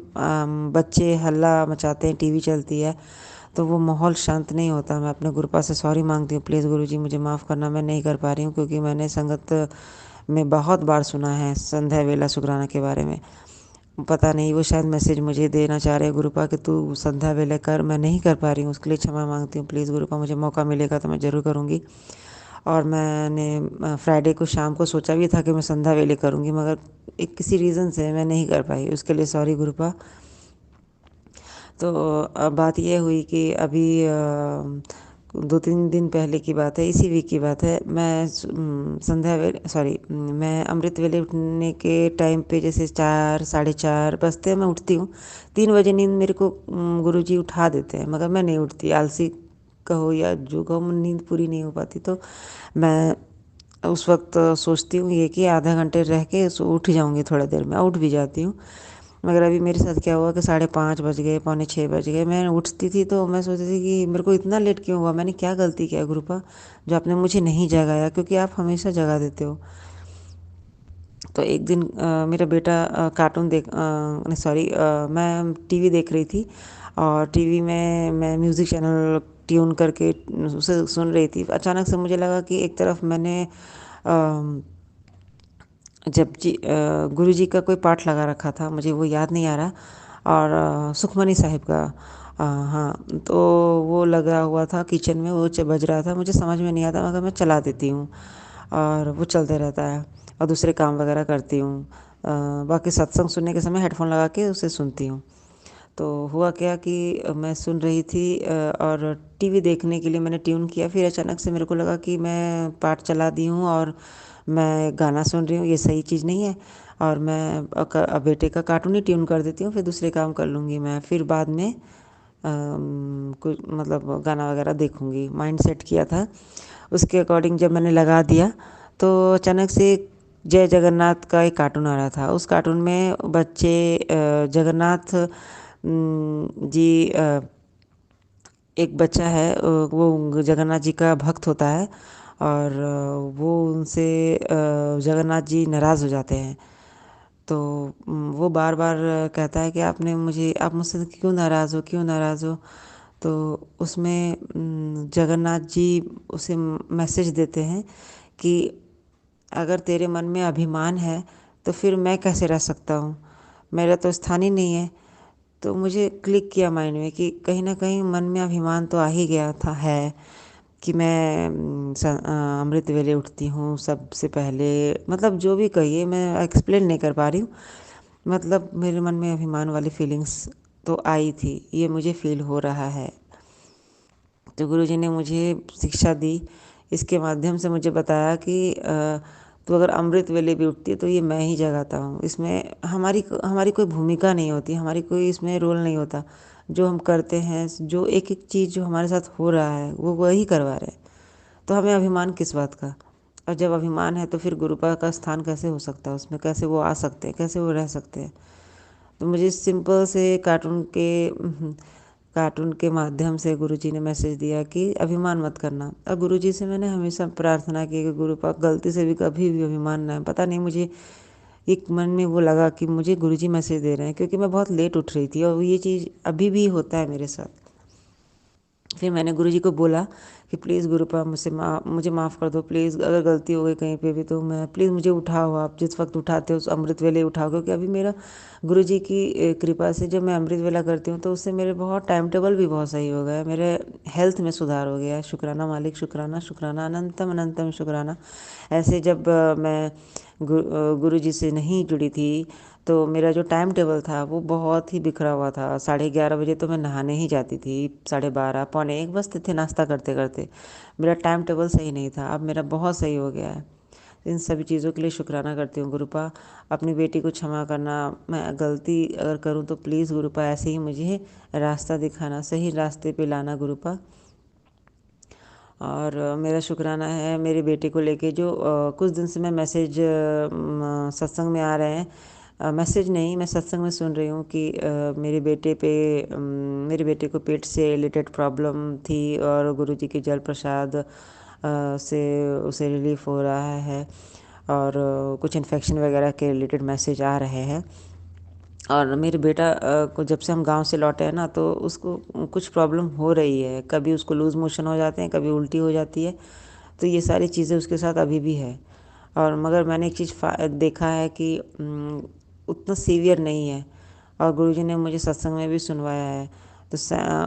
C: बच्चे हल्ला मचाते हैं, टीवी चलती है, तो वो माहौल शांत नहीं होता। मैं अपने गुरुपा से सॉरी मांगती हूँ, प्लीज़ गुरुजी मुझे माफ़ करना, मैं नहीं कर पा रही हूँ, क्योंकि मैंने संगत में बहुत बार सुना है संध्या वेला शुक्राना के बारे में। पता नहीं वो शायद मैसेज मुझे देना चाह रहे हैं गुरुपा कि तू संध्या वेले कर, मैं नहीं कर पा रही हूँ, उसके लिए क्षमा मांगती हूँ। प्लीज़ गुरुपा मुझे मौका मिलेगा तो मैं ज़रूर करूँगी। और मैंने फ्राइडे को शाम को सोचा भी था कि मैं संध्या वेले करूँगी, मगर एक किसी रीज़न से मैं नहीं कर पाई, उसके लिए सॉरी गुरुपा। तो अब बात यह हुई कि अभी 2-3 दिन पहले की बात है, इसी वीक की बात है। मैं संध्या वेले सॉरी मैं अमृत वेले उठने के टाइम पे जैसे 4 साढ़े 4 बजते हैं मैं उठती हूँ। 3 बजे नींद मेरे को गुरुजी उठा देते हैं, मगर मैं नहीं उठती। आलसी कहो या जो कहो, नींद पूरी नहीं हो पाती। तो मैं उस वक्त सोचती हूँ ये कि आधा घंटे रह के उठ जाऊँगी, थोड़ी देर में उठ भी जाती हूँ। मगर अभी मेरे साथ क्या हुआ कि 5:30 बज गए, पौने 6 बज गए। मैं उठती थी तो मैं सोचती थी कि मेरे को इतना लेट क्यों हुआ, मैंने क्या गलती किया गुरुपा जो आपने मुझे नहीं जगाया, क्योंकि आप हमेशा जगा देते हो। तो एक दिन मेरा बेटा कार्टून देख नहीं सॉरी मैं टीवी देख रही थी, और टीवी में मैं म्यूज़िक चैनल ट्यून करके उसे सुन रही थी। अचानक से मुझे लगा कि एक तरफ मैंने जपजी गुरुजी का कोई पाठ लगा रखा था, मुझे वो याद नहीं आ रहा, और सुखमनी साहिब का हाँ, तो वो लगा हुआ था किचन में, वो बज रहा था, मुझे समझ में नहीं आता, मगर मैं चला देती हूँ और वो चलते रहता है, और दूसरे काम वगैरह करती हूँ। बाकी सत्संग सुनने के समय हेडफोन लगा के उसे सुनती हूँ। तो हुआ क्या कि मैं सुन रही थी और टीवी देखने के लिए मैंने ट्यून किया, फिर अचानक से मेरे को लगा कि मैं पाठ चला दी हूँ और मैं गाना सुन रही हूँ, ये सही चीज़ नहीं है। और मैं बेटे का कार्टून ही ट्यून कर देती हूँ, फिर दूसरे काम कर लूँगी मैं, फिर बाद में कुछ मतलब गाना वगैरह देखूँगी, माइंड सेट किया था। उसके अकॉर्डिंग जब मैंने लगा दिया तो अचानक से जय जगन्नाथ का एक कार्टून आ रहा था। उस कार्टून में बच्चे जगन्नाथ जी एक बच्चा है, वो जगन्नाथ जी का भक्त होता है, और वो उनसे जगन्नाथ जी नाराज़ हो जाते हैं। तो वो बार बार कहता है कि आप मुझसे क्यों नाराज़ हो, क्यों नाराज़ हो। तो उसमें जगन्नाथ जी उसे मैसेज देते हैं कि अगर तेरे मन में अभिमान है तो फिर मैं कैसे रह सकता हूँ, मेरा तो स्थान ही नहीं है। तो मुझे क्लिक किया माइंड में कि कहीं ना कहीं मन में अभिमान तो आ ही गया था, है कि मैं अमृत वेले उठती हूँ सबसे पहले, मतलब जो भी कहिए, मैं एक्सप्लेन नहीं कर पा रही हूँ। मतलब मेरे मन में अभिमान वाली फीलिंग्स तो आई थी, ये मुझे फील हो रहा है। तो गुरुजी ने मुझे शिक्षा दी, इसके माध्यम से मुझे बताया कि तो अगर अमृत वेले भी उठती है तो ये मैं ही जगाता हूँ, इसमें हमारी हमारी कोई भूमिका नहीं होती, हमारी कोई इसमें रोल नहीं होता। जो हम करते हैं, जो एक एक चीज़ जो हमारे साथ हो रहा है वो वही करवा रहे हैं, तो हमें अभिमान किस बात का। और जब अभिमान है तो फिर गुरुपा का स्थान कैसे हो सकता है उसमें, कैसे वो आ सकते हैं, कैसे वो रह सकते हैं। तो मुझे सिंपल से कार्टून के माध्यम से गुरुजी ने मैसेज दिया कि अभिमान मत करना। और गुरुजी से मैंने हमेशा प्रार्थना की कि गुरुपा गलती से भी कभी भी अभिमान ना, पता नहीं मुझे एक मन में वो लगा कि मुझे गुरुजी मैसेज दे रहे हैं, क्योंकि मैं बहुत लेट उठ रही थी, और ये चीज़ अभी भी होता है मेरे साथ। फिर मैंने गुरुजी को बोला कि प्लीज़ गुरुपा मुझे माफ़ कर दो, प्लीज़ अगर गलती हो गई कहीं पे भी तो मैं प्लीज़ मुझे उठाओ, आप जिस वक्त उठाते हो उस अमृत वेले उठाओ। क्योंकि अभी मेरा गुरुजी की कृपा से जब मैं अमृत वेला करती हूँ तो उससे मेरे बहुत टाइम टेबल भी बहुत सही हो गया है, मेरे हेल्थ में सुधार हो गया है। शुक्राना मालिक, शुक्राना शुक्राना, अनंतम अनंतम शुक्राना। ऐसे जब मैं गुरुजी से नहीं जुड़ी थी तो मेरा जो टाइम टेबल था वो बहुत ही बिखरा हुआ था। 11:30 बजे तो मैं नहाने ही जाती थी, 12:30 पौने 1 बजते थे नाश्ता करते करते। मेरा टाइम टेबल सही नहीं था, अब मेरा बहुत सही हो गया है। इन सभी चीज़ों के लिए शुक्राना करती हूँ गुरुपा। अपनी बेटी को क्षमा करना, मैं गलती अगर करूँ तो प्लीज़ गुरुपा ऐसे ही मुझे रास्ता दिखाना, सही रास्ते पे लाना गुरुपा। और मेरा शुक्राना है मेरे बेटे को लेके, जो कुछ दिन से मैं मैसेज सत्संग में आ रहे हैं, मैसेज नहीं, मैं सत्संग में सुन रही हूँ कि मेरे बेटे को पेट से रिलेटेड प्रॉब्लम थी, और गुरुजी के जल प्रसाद से उसे रिलीफ हो रहा है, और कुछ इन्फेक्शन वगैरह के रिलेटेड मैसेज आ रहे हैं।
B: और मेरे बेटा को जब से हम गांव से लौटे हैं ना, तो उसको कुछ प्रॉब्लम हो रही है। कभी उसको लूज़ मोशन हो जाते हैं, कभी उल्टी हो जाती है। तो ये सारी चीज़ें उसके साथ अभी भी है। और मगर मैंने एक चीज़ देखा है कि उतना सीवियर नहीं है। और गुरुजी ने मुझे सत्संग में भी सुनवाया है। तो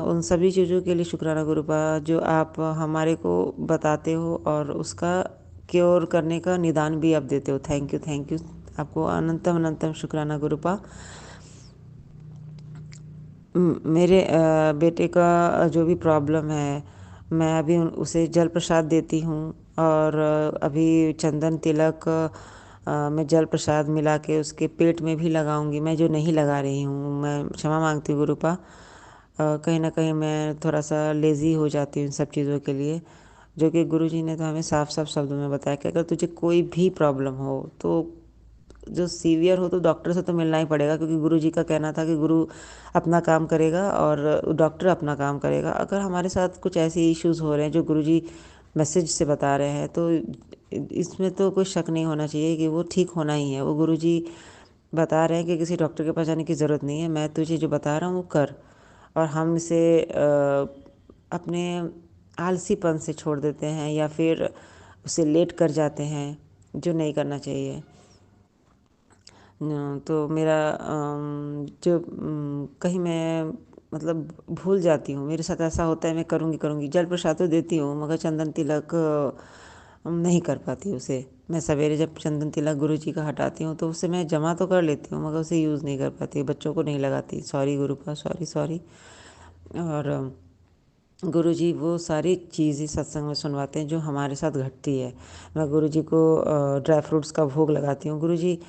B: उन सभी चीज़ों के लिए शुक्राना गुरुपा, जो आप हमारे को बताते हो और उसका क्योर करने का निदान भी आप देते हो। Thank you, thank you. आपको अनंतम अनंतम शुक्राना गुरुपा। मेरे बेटे का जो भी प्रॉब्लम है, मैं अभी उसे जल प्रसाद देती हूँ। और अभी चंदन तिलक मैं जल प्रसाद मिला के उसके पेट में भी लगाऊंगी। मैं जो नहीं लगा रही हूँ, मैं क्षमा मांगती हूँ गुरुपा। कहीं ना कहीं मैं थोड़ा सा लेज़ी हो जाती हूँ इन सब चीज़ों के लिए, जो कि गुरुजी ने तो हमें साफ साफ शब्दों में बताया कि अगर तुझे कोई भी प्रॉब्लम हो तो जो सीवियर हो तो डॉक्टर से तो मिलना ही पड़ेगा, क्योंकि गुरु जी का कहना था कि गुरु अपना काम करेगा और डॉक्टर अपना काम करेगा। अगर हमारे साथ कुछ ऐसे इश्यूज हो रहे हैं जो गुरु जी मैसेज से बता रहे हैं, तो इसमें तो कोई शक नहीं होना चाहिए कि वो ठीक होना ही है। वो गुरु जी बता रहे हैं कि किसी डॉक्टर के पास जाने की ज़रूरत नहीं है, मैं तुझे जो बता रहा हूँ वो कर। और हम इसे अपने आलसीपन से छोड़ देते हैं या फिर उसे लेट कर जाते हैं, जो नहीं करना चाहिए। तो मेरा जो कहीं मैं मतलब भूल जाती हूँ, मेरे साथ ऐसा होता है, मैं करूँगी करूँगी, जल प्रसाद तो देती हूँ मगर चंदन तिलक नहीं कर पाती उसे। मैं सवेरे जब चंदन तिलक गुरु जी का हटाती हूँ तो उसे मैं जमा तो कर लेती हूँ मगर उसे यूज़ नहीं कर पाती, बच्चों को नहीं लगाती। Sorry गुरुपा, sorry sorry. और गुरुजी वो सारी चीज़ें सत्संग में सुनवाते हैं जो हमारे साथ घटती है। मैं गुरुजी को ड्राई फ्रूट्स का भोग लगाती हूँ। गुरुजी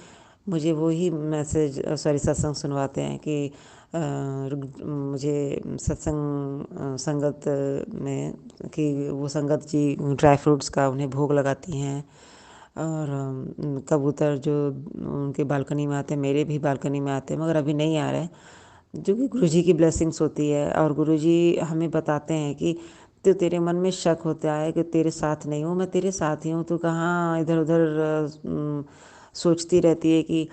B: मुझे वो ही मैसेज सॉरी सत्संग सुनवाते हैं कि मुझे सत्संग संगत में कि वो संगत जी ड्राई फ्रूट्स का उन्हें भोग लगाती हैं। और कबूतर जो उनके बालकनी में आते हैं, मेरे भी बालकनी में आते हैं मगर अभी नहीं आ रहे हैं, जो कि गुरुजी की ब्लेसिंग्स होती है। और गुरुजी हमें बताते हैं कि तो तेरे मन में शक होता है कि तेरे साथ नहीं हूँ, मैं तेरे साथ ही हूँ, तो कहाँ इधर उधर सोचती रहती है कि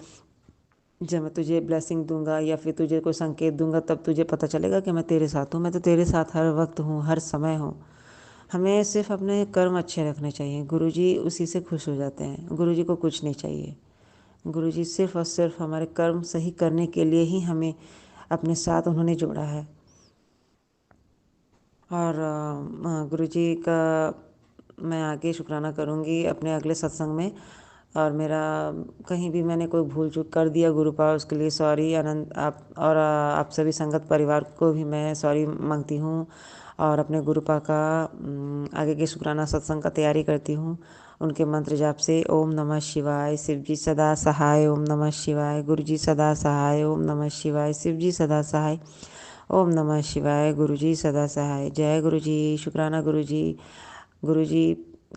B: जब मैं तुझे ब्लेसिंग दूंगा या फिर तुझे कोई संकेत दूंगा तब तुझे पता चलेगा कि मैं तेरे साथ हूँ। मैं तो तेरे साथ हर वक्त हूँ, हर समय हूँ। हमें सिर्फ अपने कर्म अच्छे रखने चाहिए, गुरुजी उसी से खुश हो जाते हैं। गुरुजी को कुछ नहीं चाहिए। गुरुजी सिर्फ और सिर्फ हमारे कर्म सही करने के लिए ही हमें अपने साथ उन्होंने जोड़ा है। और गुरुजी का मैं आगे शुक्राना करूँगी अपने अगले सत्संग में। और मेरा कहीं भी मैंने कोई भूल चूक कर दिया गुरुपा, उसके लिए सॉरी। अनंत आप और आप सभी संगत परिवार को भी मैं सॉरी मांगती हूँ। और अपने गुरुपा का आगे के शुक्राना सत्संग का तैयारी करती हूँ उनके मंत्र जाप से। ओम नमः शिवाय, शिव जी सदा सहाय। ओम नमः शिवाय, गुरु जी सदा सहाय। ओम नमः शिवाय, शिव जी सदा सहाय। ओम नमः शिवाय, गुरु जी सदा सहाय। जय गुरु जी, शुक्राना गुरु जी। गुरु जी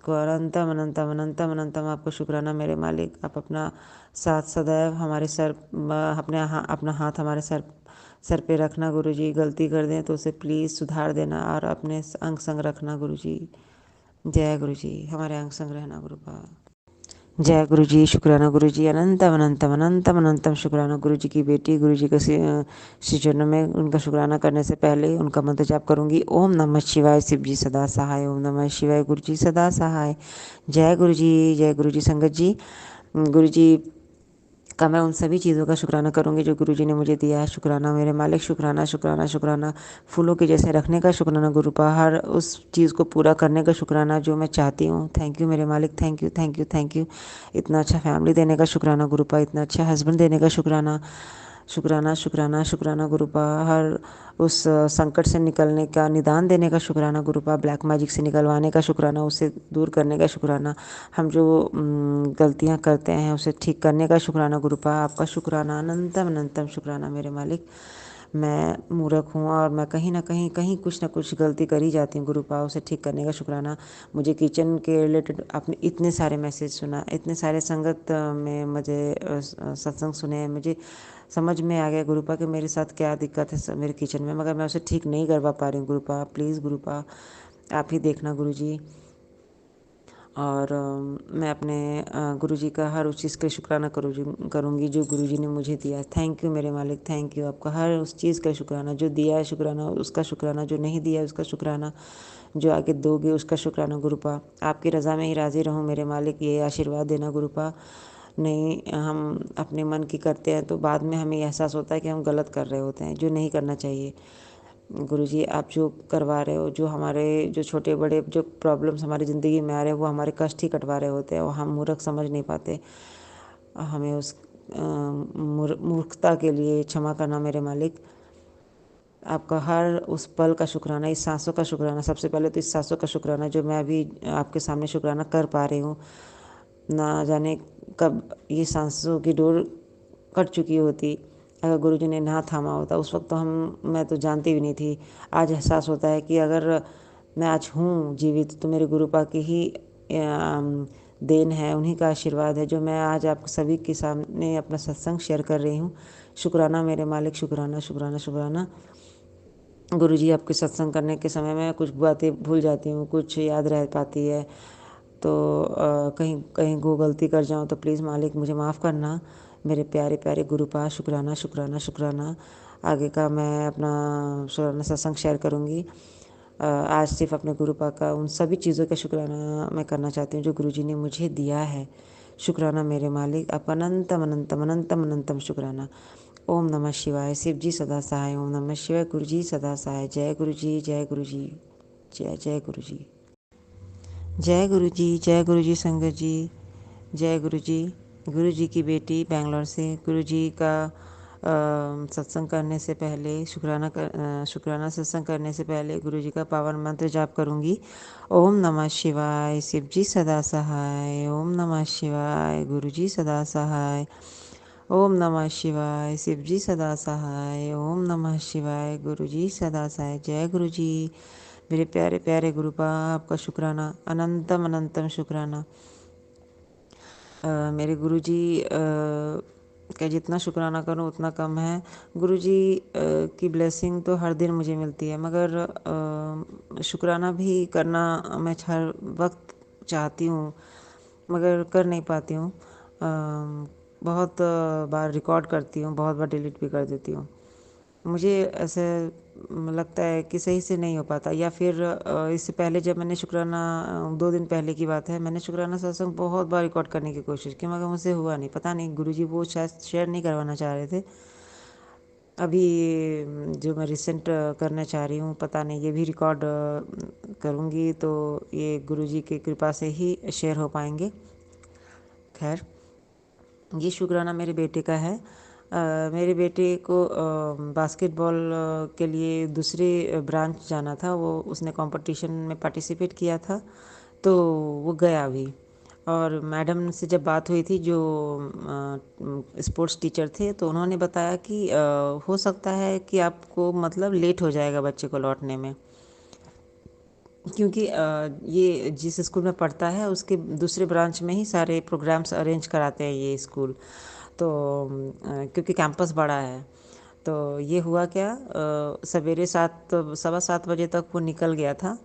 B: को अनंतम अनंतम अनंतम अनंतम आपको शुक्राना मेरे मालिक। आप अपना साथ सदैव हमारे सर अपना हाथ हमारे सर पे रखना गुरु जी। गलती कर दें तो उसे प्लीज़ सुधार देना और अपने अंग संग रखना गुरु जी। जय गुरु जी, हमारे अंग संग रहना गुरु का। जय गुरु जी, शुक्राना गुरु जी, अनंतम अनंतम अनंतम अनंतम शुक्राना गुरु जी की बेटी। गुरु जी के श्री चरणों में उनका शुक्राना करने से पहले उनका मंत्र जाप करूंगी। ओम नमः शिवाय, शिव जी सदा सहाय। ओम नमः शिवाय, गुरु जी सदा सहाय। जय गुरु जी, जय गुरु जी। संगत जी, गुरु जी का मैं उन सभी चीज़ों का शुक्राना करूंगी जो गुरुजी ने मुझे दिया है। शुक्राना मेरे मालिक, शुक्राना शुक्राना शुक्राना। फूलों के जैसे रखने का शुक्राना गुरुपा, हर उस चीज़ को पूरा करने का शुक्राना जो मैं चाहती हूँ। थैंक यू मेरे मालिक, thank you thank you thank you. इतना अच्छा फैमिली देने का शुक्राना गुरुपा, इतना अच्छा हस्बैंड देने का शुक्राना। शुक्राना शुक्राना शुक्राना गुरुपा, हर उस संकट से निकलने का निदान देने का शुक्राना गुरुपा, ब्लैक मैजिक से निकलवाने का शुक्राना, उसे दूर करने का शुक्राना, हम जो गलतियां करते हैं उसे ठीक करने का शुक्राना गुरुपा। आपका शुक्राना, अनंतम अनंतम शुक्राना मेरे मालिक। मैं मूर्ख हूँ और मैं कहीं ना कहीं कुछ ना कुछ गलती कर ही जाती हूँ गुरुपा, उसे ठीक करने का शुक्राना। मुझे किचन के रिलेटेड आपने इतने सारे मैसेज सुना, इतने सारे संगत में मुझे सत्संग सुने, मुझे समझ में आ गया गुरुपा कि मेरे साथ क्या दिक्कत है मेरे किचन में, मगर मैं उसे ठीक नहीं करवा पा रही हूँ गुरुपा। प्लीज़ गुरुपा आप ही देखना गुरुजी। और मैं अपने गुरुजी का हर उस चीज़ का शुक्राना करूँगी जो गुरुजी ने मुझे दिया। थैंक यू मेरे मालिक, थैंक यू आपका हर उस चीज़ का शुक्राना, जो दिया है शुक्राना उसका शुक्राना, जो नहीं दिया है उसका शुक्राना, जो आगे दोगे उसका शुक्राना गुरुपा। आपकी रज़ा में ही राज़ी रहूँ मेरे मालिक, ये आशीर्वाद देना गुरुपा। नहीं, हम अपने मन की करते हैं तो बाद में हमें एहसास होता है कि हम गलत कर रहे होते हैं, जो नहीं करना चाहिए। गुरुजी आप जो करवा रहे हो, जो हमारे जो छोटे बड़े जो प्रॉब्लम्स हमारी ज़िंदगी में आ रहे हैं वो हमारे कष्ट ही कटवा रहे होते हैं और हम मूर्ख समझ नहीं पाते। हमें उस मूर्खता के लिए क्षमा करना मेरे मालिक। आपका हर उस पल का शुक्राना, इस सांसों का शुक्राना, सबसे पहले तो इस सांसों का शुक्राना जो मैं अभी आपके सामने शुक्राना कर पा रही हूँ। ना जाने कब ये सांसों की डोर कट चुकी होती अगर गुरुजी ने ना थामा होता। उस वक्त तो मैं तो जानती भी नहीं थी। आज एहसास होता है कि अगर मैं आज हूँ जीवित तो मेरे गुरुपा की ही देन है, उन्हीं का आशीर्वाद है जो मैं आज आप सभी के सामने अपना सत्संग शेयर कर रही हूँ। शुक्राना मेरे मालिक, शुक्राना शुक्राना शुक्राना। गुरुजी आपके सत्संग करने के समय में कुछ बातें भूल जाती हूँ, कुछ याद रह पाती है तो कहीं कहीं को गलती कर जाऊँ तो प्लीज़ मालिक मुझे माफ़ करना मेरे प्यारे प्यारे गुरुपा। शुक्राना शुक्राना शुक्राना। आगे का मैं अपना शुक्राना सत्संग शेयर करूँगी। आज सिर्फ अपने गुरुपा का उन सभी चीज़ों का शुक्राना मैं करना चाहती हूँ जो गुरुजी ने मुझे दिया है। शुक्राना मेरे मालिक, आपका अनंतम अनंतम अनंतम अनंतम शुक्राना। ओम नमः शिवाय। शिव जी सदा सहाय। ओम नमः शिवाय। गुरु जी सदा सहाय। जय गुरु जी, जय गुरु जी, जय जय गुरु जी, जय गुरु जी, जय गुरु जी संगत जी, जय गुरु जी। गुरु जी की बेटी बैंगलोर से। गुरु जी का सत्संग करने से पहले शुक्राना सत्संग करने से पहले गुरु जी का पावन मंत्र जाप करूँगी। ओम नमः शिवाय। शिव जी सदा सहाय। ओम नमः शिवाय। गुरु जी सदा सहाय। ओम नमः शिवाय। शिव जी सदा सहाय। ओम नमः शिवाय। गुरु जी सदा सहाय। जय गुरु जी। मेरे प्यारे प्यारे गुरुपा, आपका शुक्राना, अनंतम अनंतम शुक्राना। मेरे गुरुजी का जितना शुक्राना करूं उतना कम है। गुरुजी की ब्लेसिंग तो हर दिन मुझे मिलती है, मगर शुक्राना भी करना मैं हर वक्त चाहती हूँ मगर कर नहीं पाती हूँ। बहुत बार रिकॉर्ड करती हूँ, बहुत बार डिलीट भी कर देती हूँ। मुझे ऐसे लगता है कि सही से नहीं हो पाता, या फिर इससे पहले जब मैंने शुक्राना 2 दिन पहले की बात है, मैंने शुक्राना सत्संग बहुत बार रिकॉर्ड करने की कोशिश की मगर मुझसे हुआ नहीं। पता नहीं गुरुजी वो शायद शेयर नहीं करवाना चाह रहे थे। अभी जो मैं रिसेंट करना चाह रही हूँ, पता नहीं ये भी रिकॉर्ड करूँगी तो ये गुरुजी की कृपा से ही शेयर हो पाएंगे। खैर, ये शुक्राना मेरे बेटे का है। मेरे बेटे को बास्केटबॉल के लिए दूसरे ब्रांच जाना था। वो उसने कंपटीशन में पार्टिसिपेट किया था तो वो गया भी। और मैडम से जब बात हुई थी जो स्पोर्ट्स टीचर थे तो उन्होंने बताया कि हो सकता है कि आपको मतलब लेट हो जाएगा बच्चे को लौटने में, क्योंकि ये जिस स्कूल में पढ़ता है उसके दूसरे ब्रांच में ही सारे प्रोग्राम्स अरेंज कराते हैं ये स्कूल। तो क्योंकि कैंपस बड़ा है तो ये हुआ क्या, सवेरे 7 सवा 7 बजे तक वो निकल गया था।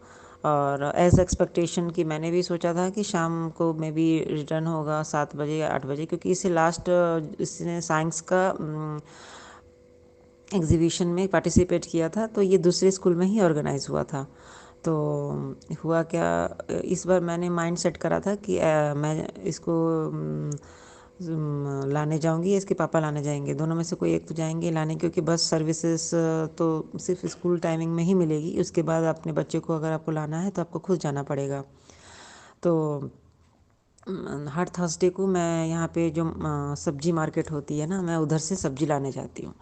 B: और एज एक्सपेक्टेशन कि मैंने भी सोचा था कि शाम को मे बी रिटर्न होगा 7 बजे या 8 बजे, क्योंकि इसे लास्ट इसने साइंस का एग्जीबिशन में पार्टिसिपेट किया था तो ये दूसरे स्कूल में ही ऑर्गेनाइज हुआ था। तो हुआ क्या, इस बार मैंने माइंड सेट करा था कि मैं इसको लाने जाऊंगी या इसके पापा लाने जाएंगे, दोनों में से कोई एक तो जाएंगे लाने, क्योंकि बस सर्विसेज तो सिर्फ स्कूल टाइमिंग में ही मिलेगी। उसके बाद अपने बच्चे को अगर आपको लाना है तो आपको खुद जाना पड़ेगा। तो हर थर्सडे को मैं यहाँ पे जो सब्जी मार्केट होती है ना, मैं उधर से सब्जी लाने जाती हूँ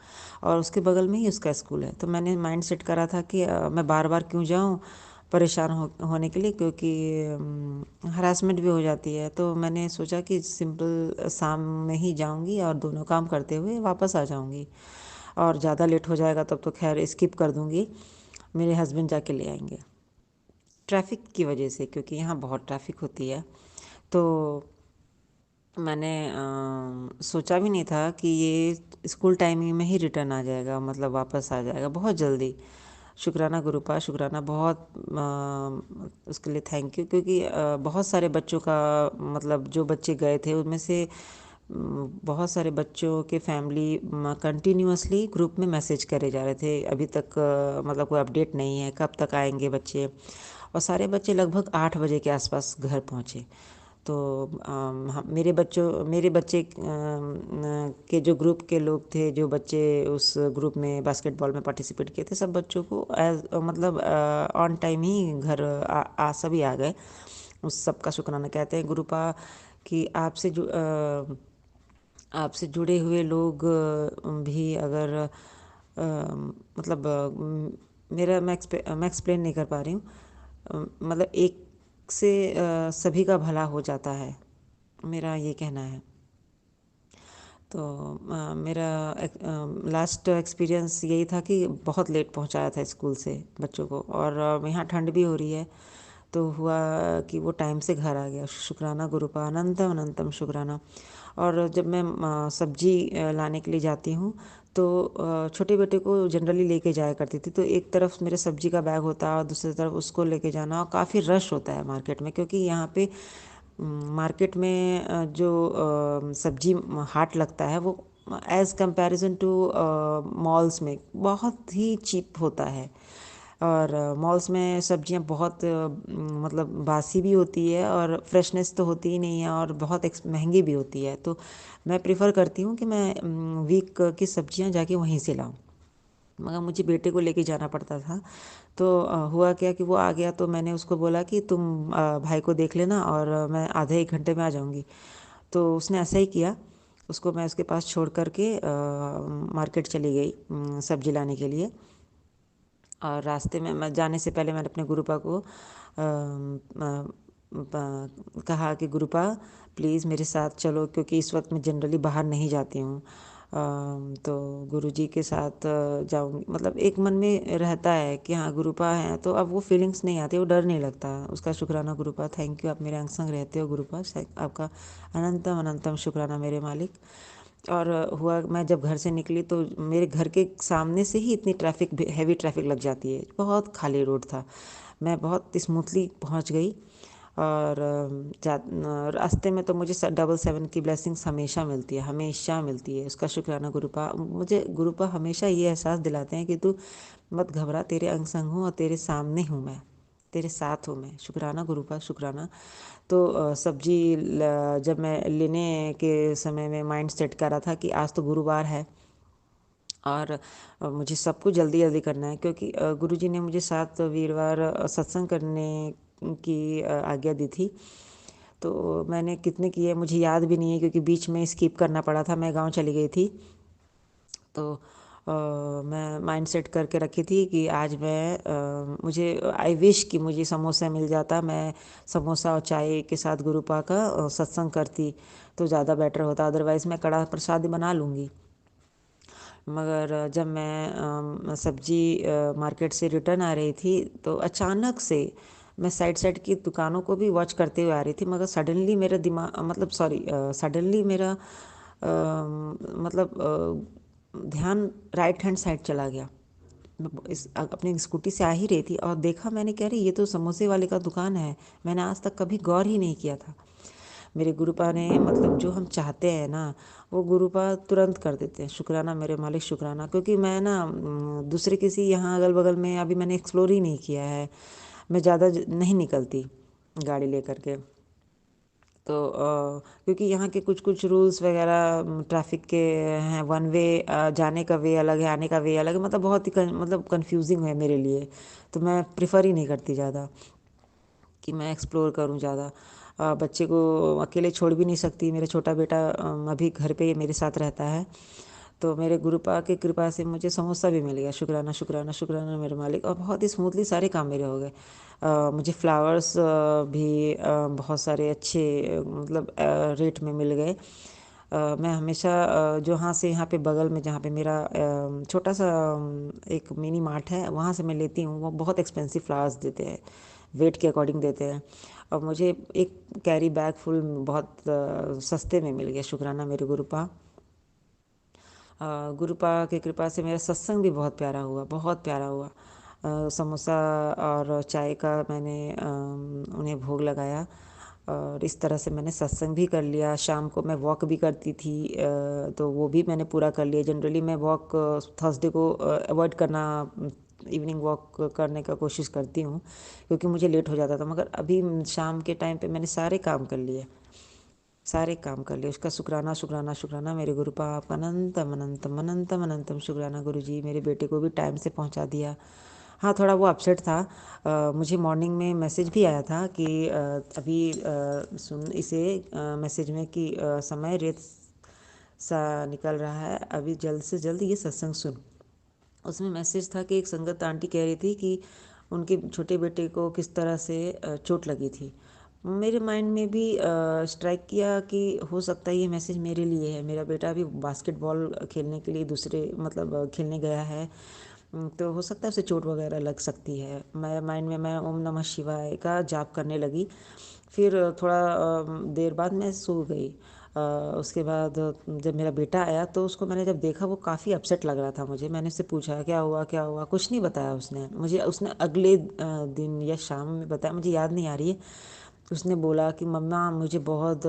B: और उसके बगल में ही उसका स्कूल है। तो मैंने माइंड सेट करा था कि मैं बार बार क्यों जाऊँ परेशान होने के लिए, क्योंकि हरासमेंट भी हो जाती है। तो मैंने सोचा कि सिंपल शाम में ही जाऊँगी और दोनों काम करते हुए वापस आ जाऊँगी, और ज़्यादा लेट हो जाएगा तब तो खैर स्किप कर दूँगी, मेरे हस्बैंड जाके ले आएंगे ट्रैफिक की वजह से, क्योंकि यहाँ बहुत ट्रैफिक होती है। तो मैंने सोचा भी नहीं था कि ये स्कूल टाइमिंग में ही रिटर्न आ जाएगा, मतलब वापस आ जाएगा बहुत जल्दी। शुक्राना गुरुपा, शुक्राना बहुत उसके लिए थैंक यू, क्योंकि बहुत सारे बच्चों का मतलब जो बच्चे गए थे उनमें से बहुत सारे बच्चों के फैमिली कंटिन्यूअसली ग्रुप में मैसेज करे जा रहे थे, अभी तक मतलब कोई अपडेट नहीं है, कब तक आएंगे बच्चे। और सारे बच्चे लगभग 8 बजे के आसपास घर पहुँचे। तो मेरे बच्चे के जो ग्रुप के लोग थे, जो बच्चे उस ग्रुप में बास्केटबॉल में पार्टिसिपेट किए थे, सब बच्चों को मतलब ऑन टाइम ही घर सभी आ गए। उस सब का शुक्राना कहते हैं गुरुपा कि आपसे जुड़े हुए लोग भी अगर मतलब मैं एक्सप्लेन नहीं कर पा रही हूँ। मतलब एक से सभी का भला हो जाता है, मेरा ये कहना है। तो मेरा लास्ट एक्सपीरियंस यही था कि बहुत लेट पहुंचाया था स्कूल से बच्चों को, और यहाँ ठंड भी हो रही है, तो हुआ कि वो टाइम से घर आ गया। शुक्राना गुरुपा, अनंतम अनंतम शुक्राना। और जब मैं सब्जी लाने के लिए जाती हूँ तो छोटे बेटे को जनरली लेके जाया करती थी, तो एक तरफ मेरे सब्जी का बैग होता है और दूसरी तरफ उसको लेके जाना, और काफ़ी रश होता है मार्केट में, क्योंकि यहाँ पे मार्केट में जो सब्जी हाट लगता है वो एज़ कंपैरिजन टू मॉल्स में बहुत ही चीप होता है। और मॉल्स में सब्जियां बहुत मतलब बासी भी होती है और फ्रेशनेस तो होती ही नहीं है, और बहुत महंगी भी होती है। तो मैं प्रेफर करती हूँ कि मैं वीक की सब्जियां जाके वहीं से लाऊं, मगर मुझे बेटे को लेके जाना पड़ता था। तो हुआ क्या कि वो आ गया, तो मैंने उसको बोला कि तुम भाई को देख लेना और मैं आधे 1 घंटे में आ जाऊंगी। तो उसने ऐसा ही किया, उसको मैं उसके पास छोड़ करके मार्केट चली गई सब्जी लाने के लिए। और रास्ते में मैं जाने से पहले मैंने अपने गुरुपा को कहा कि गुरुपा प्लीज़ मेरे साथ चलो, क्योंकि इस वक्त मैं जनरली बाहर नहीं जाती हूँ। तो गुरुजी के साथ जाऊँगी, मतलब एक मन में रहता है कि हाँ गुरुपा है, तो अब वो फीलिंग्स नहीं आती, वो डर नहीं लगता। उसका शुक्राना गुरुपा, थैंक यू, आप मेरे अंग संग रहते हो गुरुपा, आपका अनंतम अनंतम शुक्राना मेरे मालिक। और हुआ मैं जब घर से निकली तो मेरे घर के सामने से ही इतनी हैवी ट्रैफिक लग जाती है, बहुत खाली रोड था, मैं बहुत स्मूथली पहुंच गई। और रास्ते में तो मुझे 777 की ब्लेसिंग्स हमेशा मिलती है, हमेशा मिलती है। उसका शुक्राना गुरुपा, मुझे गुरुपा हमेशा ये एहसास दिलाते हैं कि तू मत घबरा, तेरे अंग संग हूँ और तेरे सामने हूँ मैं, तेरे साथ हूँ मैं। शुक्राना गुरुपा, शुक्राना। तो सब्जी जब मैं लेने के समय में माइंड सेट कर रहा था कि आज तो गुरुवार है और मुझे सब कुछ जल्दी जल्दी करना है, क्योंकि गुरुजी ने मुझे 7 वीरवार सत्संग करने की आज्ञा दी थी। तो मैंने कितने किए मुझे याद भी नहीं है, क्योंकि बीच में स्किप करना पड़ा था, मैं गांव चली गई थी। तो मैं माइंड सेट करके रखी थी कि आज मुझे आई विश कि मुझे समोसा मिल जाता, मैं समोसा और चाय के साथ गुरुपा का सत्संग करती तो ज़्यादा बेटर होता, अदरवाइज़ मैं कड़ा प्रसाद बना लूँगी। मगर जब मैं सब्जी मार्केट से रिटर्न आ रही थी तो अचानक से मैं साइड साइड की दुकानों को भी वॉच करते हुए आ रही थी, मगर सडनली मेरा दिमाग मतलब सॉरी सडनली मेरा ध्यान राइट हैंड साइड चला गया। मैं अपनी स्कूटी से आ ही रही थी और देखा मैंने, कह रही ये तो समोसे वाले का दुकान है, मैंने आज तक कभी गौर ही नहीं किया था। मेरे गुरुपा ने मतलब जो हम चाहते हैं ना वो गुरुपा तुरंत कर देते हैं। शुक्राना मेरे मालिक, शुक्राना, क्योंकि मैं ना दूसरे किसी यहाँ अगल बगल में अभी मैंने एक्सप्लोर ही नहीं किया है, मैं ज़्यादा नहीं निकलती गाड़ी लेकर के। तो क्योंकि यहाँ के कुछ कुछ रूल्स वगैरह ट्रैफिक के हैं, वन वे जाने का वे अलग है, आने का वे अलग है, मतलब बहुत ही मतलब कंफ्यूजिंग है मेरे लिए। तो मैं प्रिफर ही नहीं करती ज़्यादा कि मैं एक्सप्लोर करूं ज़्यादा। बच्चे को अकेले छोड़ भी नहीं सकती, मेरा छोटा बेटा अभी घर पे मेरे साथ रहता है। तो मेरे गुरुपा की कृपा से मुझे समोसा भी मिल गया, शुक्राना शुक्राना शुक्राना मेरे मालिक, और बहुत ही स्मूथली सारे काम मेरे हो गए। मुझे फ्लावर्स भी बहुत सारे अच्छे मतलब रेट में मिल गए। मैं हमेशा जो यहाँ से यहाँ पे बगल में जहाँ पे मेरा छोटा सा एक मिनी मार्ट है, वहाँ से मैं लेती हूँ, वो बहुत एक्सपेंसिव फ्लावर्स देते हैं, वेट के अकॉर्डिंग देते हैं, और मुझे एक कैरी बैग फुल बहुत सस्ते में मिल गया। शुक्राना मेरे गुरुपा। गुरुपा की कृपा से मेरा सत्संग भी बहुत प्यारा हुआ, बहुत प्यारा हुआ। समोसा और चाय का मैंने उन्हें भोग लगाया। और इस तरह से मैंने सत्संग भी कर लिया। शाम को मैं वॉक भी करती थी, तो वो भी मैंने पूरा कर लिया। जनरली मैं वॉक थर्सडे को अवॉइड करना, इवनिंग वॉक करने का कोशिश करती हूँ, क्योंकि मुझे लेट हो जाता था। मगर अभी शाम के टाइम पे मैंने सारे काम कर लिए, सारे काम कर लिए। उसका शुक्राना शुक्राना शुक्राना मेरे गुरु पाप, अनंतम अनंतम अनंतम अनंतम शुक्राना गुरु जी। मेरे बेटे को भी टाइम से पहुंचा दिया। हाँ, थोड़ा वो अपसेट था। मुझे मॉर्निंग में मैसेज भी आया था कि अभी सुन इसे मैसेज में कि समय रेत सा निकल रहा है, अभी जल्द से जल्द ये सत्संग सुन। उसमें मैसेज था कि एक संगत आंटी कह रही थी कि उनके छोटे बेटे को किस तरह से चोट लगी थी। मेरे माइंड में भी स्ट्राइक किया कि हो सकता है ये मैसेज मेरे लिए है। मेरा बेटा अभी बास्केटबॉल खेलने के लिए दूसरे मतलब खेलने गया है, तो हो सकता है उसे चोट वगैरह लग सकती है। मेरे माइंड में मैं ओम नमः शिवाय का जाप करने लगी। फिर थोड़ा देर बाद मैं सो गई। उसके बाद जब मेरा बेटा आया तो उसको मैंने जब देखा, वो काफ़ी अपसेट लग रहा था मुझे। मैंने उससे पूछा क्या हुआ क्या हुआ, कुछ नहीं बताया उसने मुझे। उसने अगले दिन या शाम में बताया, मुझे याद नहीं आ रही है। उसने बोला कि मम्मा मुझे बहुत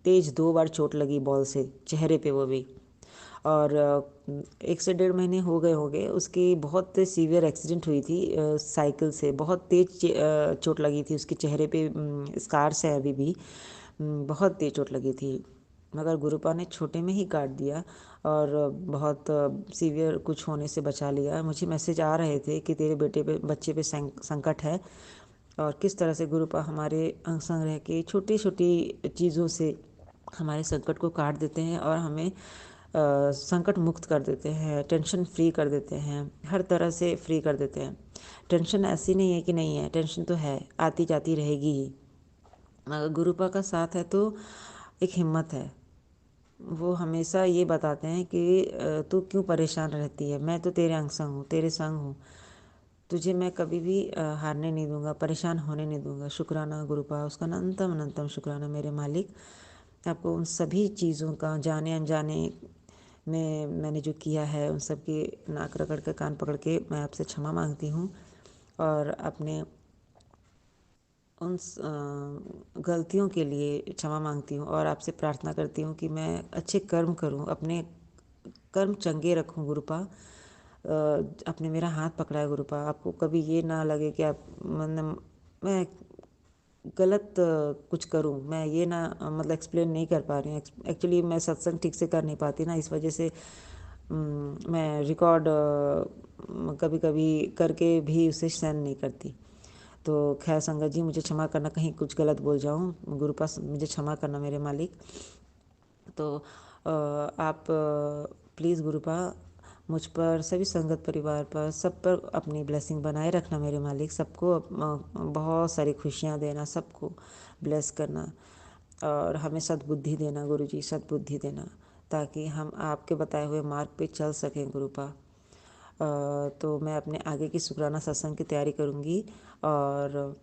B: तेज़ 2 बार चोट लगी बॉल से, चेहरे पे वो भी। और 1 से 1.5 महीने हो गए उसकी बहुत सीवियर एक्सीडेंट हुई थी साइकिल से। बहुत तेज चोट लगी थी उसके चेहरे पे, स्कार्स है अभी भी। बहुत तेज चोट लगी थी, मगर गुरुपा ने छोटे में ही काट दिया और बहुत सीवियर कुछ होने से बचा लिया। मुझे मैसेज आ रहे थे कि तेरे बच्चे पे संकट है, और किस तरह से गुरुपा हमारे अंग संग रह के छोटी छोटी चीज़ों से हमारे संकट को काट देते हैं और हमें संकट मुक्त कर देते हैं, टेंशन फ्री कर देते हैं, हर तरह से फ्री कर देते हैं। टेंशन ऐसी नहीं है कि नहीं है, टेंशन तो है, आती जाती रहेगी ही। मगर गुरुपा का साथ है तो एक हिम्मत है। वो हमेशा ये बताते हैं कि तू क्यों परेशान रहती है, मैं तो तेरे अंग संग हूँ, तेरे संग हूँ। तुझे मैं कभी भी हारने नहीं दूंगा, परेशान होने नहीं दूंगा। शुक्राना गुरुपा, उसका अनंतम अनंतम शुक्राना मेरे मालिक। आपको उन सभी चीज़ों का जाने अनजाने में मैंने जो किया है, उन सब की नाक रगड़ के कान पकड़ के मैं आपसे क्षमा मांगती हूँ। और अपने उन गलतियों के लिए क्षमा मांगती हूँ और आपसे प्रार्थना करती हूँ कि मैं अच्छे कर्म करूँ, अपने कर्म चंगे रखूँ गुरुपा। आपने मेरा हाथ पकड़ा है गुरुपा, आपको कभी ये ना लगे कि आप मैं गलत कुछ करूं। मैं ये ना मतलब एक्सप्लेन नहीं कर पा रही हूँ। एक्चुअली मैं सत्संग ठीक से कर नहीं पाती ना, इस वजह से मैं रिकॉर्ड कभी कभी करके भी उसे सेंड नहीं करती। तो खैर संगत जी, मुझे क्षमा करना, कहीं कुछ गलत बोल जाऊँ, गुरुपा मुझे क्षमा करना मेरे मालिक। तो आप प्लीज़ गुरुपा मुझ पर, सभी संगत परिवार पर, सब पर अपनी ब्लेसिंग बनाए रखना मेरे मालिक। सबको बहुत सारी खुशियाँ देना, सबको ब्लेस करना और हमें सद्बुद्धि देना गुरुजी, सद्बुद्धि देना, ताकि हम आपके बताए हुए मार्ग पे चल सकें गुरुपा। तो मैं अपने आगे की शुक्राना सत्संग की तैयारी करूँगी और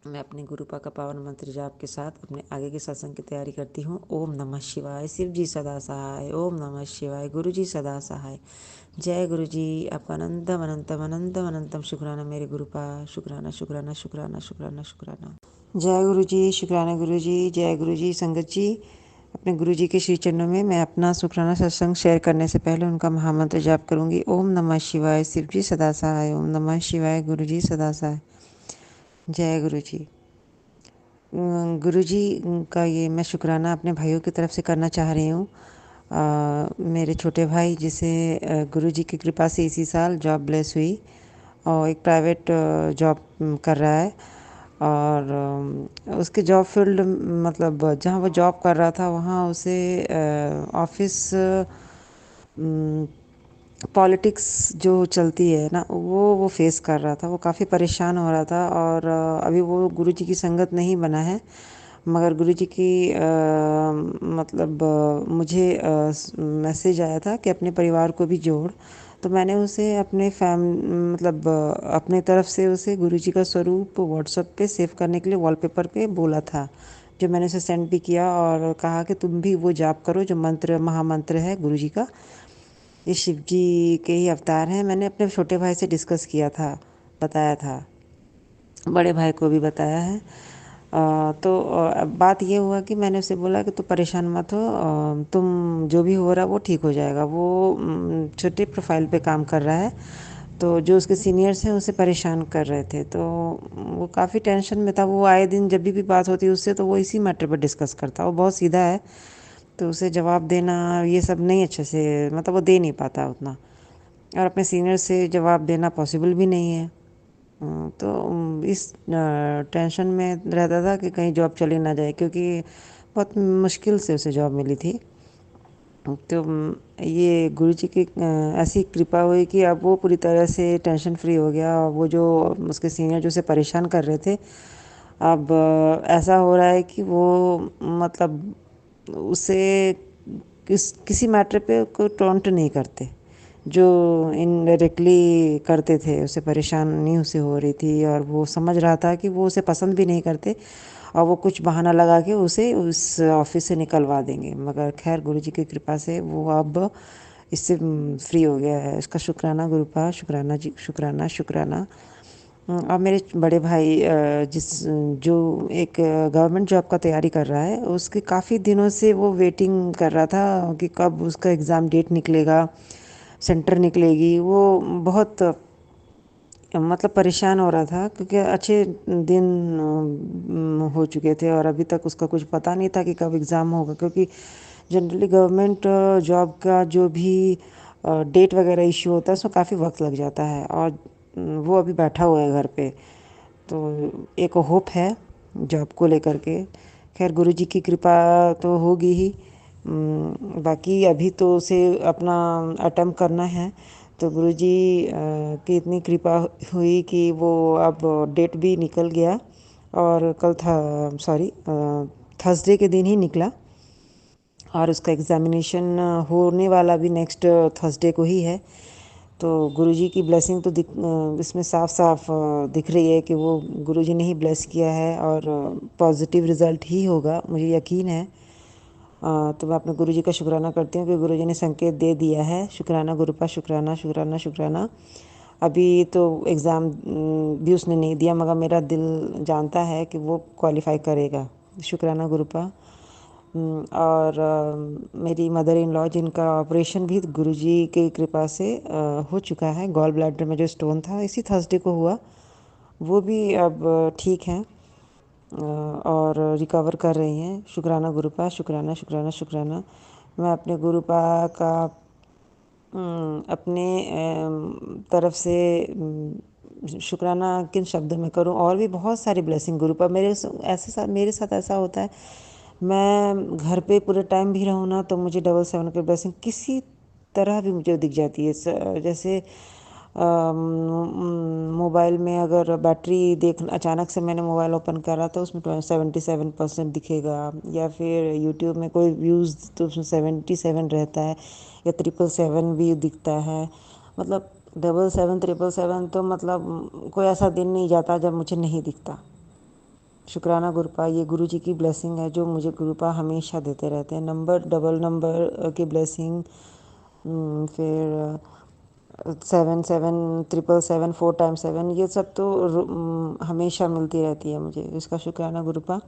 B: मैं अपने गुरुपा का पावन मंत्र जाप के साथ अपने आगे के सत्संग की तैयारी करती हूँ। ओम नमः शिवाय, शिव जी सदा सहाय। ओम नमः शिवाय, गुरु जी सदा सहाय। जय गुरु जी। आपका अनंतम अनंतम अनंतम अनंतम शुक्राना मेरे गुरुपा। शुक्राना शुक्राना शुक्राना शुक्राना शुक्राना। जय गुरु जी, शुक्राना गुरु जी, जय गुरु जी। संगत जी, अपने गुरु जी के श्री चरणों में मैं अपना शुक्राना सत्संग शेयर करने से पहले उनका महामंत्र जाप करूँगी। ओम नमः शिवाय, शिव जी सदा सहाय। ओम नमः शिवाय, गुरु जी सदा सहाय। जय गुरु जी। गुरु जी का ये मैं शुक्राना अपने भाइयों की तरफ से करना चाह रही हूँ। मेरे छोटे भाई जिसे गुरु जी की कृपा से इसी साल जॉब ब्लेस हुई और एक प्राइवेट जॉब कर रहा है। और उसके जॉब फील्ड मतलब जहाँ वो जॉब कर रहा था वहाँ उसे ऑफिस पॉलिटिक्स जो चलती है ना, वो फेस कर रहा था। वो काफ़ी परेशान हो रहा था और अभी वो गुरु जी की संगत नहीं बना है। मगर गुरु जी की मतलब मुझे मैसेज आया था कि अपने परिवार को भी जोड़। तो मैंने उसे अपने मतलब अपने तरफ से उसे गुरु जी का स्वरूप व्हाट्सएप पे सेव करने के लिए वॉलपेपर पे बोला था, जो मैंने उसे सेंड भी किया और कहा कि तुम भी वो जाप करो जो मंत्र महामंत्र है गुरु जी का।
C: ये शिव जी के ही अवतार हैं। मैंने अपने छोटे भाई से डिस्कस किया था, बताया था, बड़े भाई को भी बताया है। तो बात ये हुआ कि मैंने उसे बोला कि तू परेशान मत हो, तुम जो भी हो रहा वो ठीक हो जाएगा। वो छोटे प्रोफाइल पे काम कर रहा है, तो जो उसके सीनियर्स हैं उसे परेशान कर रहे थे, तो वो काफ़ी टेंशन में था। वो आए दिन जब भी बात होती उससे तो वो इसी मैटर पर डिस्कस करता। वो बहुत सीधा है, तो उसे जवाब देना ये सब नहीं अच्छे से, मतलब वो दे नहीं पाता उतना, और अपने सीनियर से जवाब देना पॉसिबल भी नहीं है। तो इस टेंशन में रहता था कि कहीं जॉब चली ना जाए, क्योंकि बहुत मुश्किल से उसे जॉब मिली थी। तो ये गुरु जी की ऐसी कृपा हुई कि अब वो पूरी तरह से टेंशन फ्री हो गया। और वो जो उसके सीनियर जो उसे परेशान कर रहे थे, अब ऐसा हो रहा है कि वो मतलब उसे किसी मैटर पे कोई टोंट नहीं करते। जो इनडायरेक्टली करते थे, उसे परेशानी उसे हो रही थी और वो समझ रहा था कि वो उसे पसंद भी नहीं करते, और वो कुछ बहाना लगा के उसे उस ऑफिस से निकलवा देंगे। मगर खैर गुरु जी की कृपा से वो अब इससे फ्री हो गया है। इसका शुक्राना गुरुपा, शुक्राना जी, शुक्राना शुक्राना। अब मेरे बड़े भाई जो एक गवर्नमेंट जॉब का तैयारी कर रहा है, उसके काफ़ी दिनों से वो वेटिंग कर रहा था कि कब उसका एग्ज़ाम डेट निकलेगा, सेंटर निकलेगी। वो बहुत मतलब परेशान हो रहा था, क्योंकि अच्छे दिन हो चुके थे और अभी तक उसका कुछ पता नहीं था कि कब एग्ज़ाम होगा, क्योंकि जनरली गवर्नमेंट जॉब का जो भी डेट वगैरह इश्यू होता है उसमें काफ़ी वक्त लग जाता है। और वो अभी बैठा हुआ है घर पे, तो एक होप है जॉब को लेकर के। खैर गुरु जी की कृपा तो होगी ही। बाकी अभी तो उसे अपना अटेम्प्ट करना है, तो गुरु जी की इतनी कृपा हुई कि वो अब डेट भी निकल गया, और कल था, सॉरी, थर्सडे के दिन ही निकला, और उसका एग्ज़ामिनेशन होने वाला भी नेक्स्ट थर्सडे को ही है। तो गुरुजी की ब्लेसिंग तो इसमें साफ साफ दिख रही है कि वो गुरुजी ने ही ब्लेस किया है, और पॉजिटिव रिज़ल्ट ही होगा, मुझे यकीन है। तो मैं अपने गुरुजी का शुक्राना करती हूँ कि गुरुजी ने संकेत दे दिया है। शुक्राना गुरुपा, शुक्राना शुक्राना शुक्राना। अभी तो एग्ज़ाम भी उसने नहीं दिया, मगर मेरा दिल जानता है कि वो क्वालिफाई करेगा। शुक्राना गुरुपा। और मेरी मदर इन लॉ, जिनका ऑपरेशन भी गुरुजी की कृपा से हो चुका है, गॉल ब्लैडर में जो स्टोन था इसी थर्सडे को हुआ, वो भी अब ठीक हैं और रिकवर कर रही हैं। शुक्राना गुरुपा, शुक्राना शुक्राना शुक्राना। मैं अपने गुरुपा का अपने तरफ से शुक्राना किन शब्दों में करूं। और भी बहुत सारी ब्लेसिंग गुरुपा मेरे साथ ऐसा होता है, मैं घर पे पूरे टाइम भी रहूँ ना, तो मुझे 777 की ब्लेसिंग किसी तरह भी मुझे दिख जाती है। जैसे मोबाइल में अगर बैटरी देख, अचानक से मैंने मोबाइल ओपन करा तो उसमें 77% दिखेगा, या फिर यूट्यूब में कोई व्यूज़ तो उसमें 77 रहता है, या 777 भी दिखता है। मतलब 777 तो मतलब कोई ऐसा दिन नहीं जाता जब मुझे नहीं दिखता। शुक्राना गुरुपा, ये गुरु जी की ब्लेसिंग है जो मुझे गुरुपा हमेशा देते रहते हैं। नंबर, डबल नंबर की ब्लेसिंग, फिर 7 7 777, 4 टाइम 7, ये सब तो हमेशा मिलती रहती है मुझे। इसका शुक्राना गुरुपा।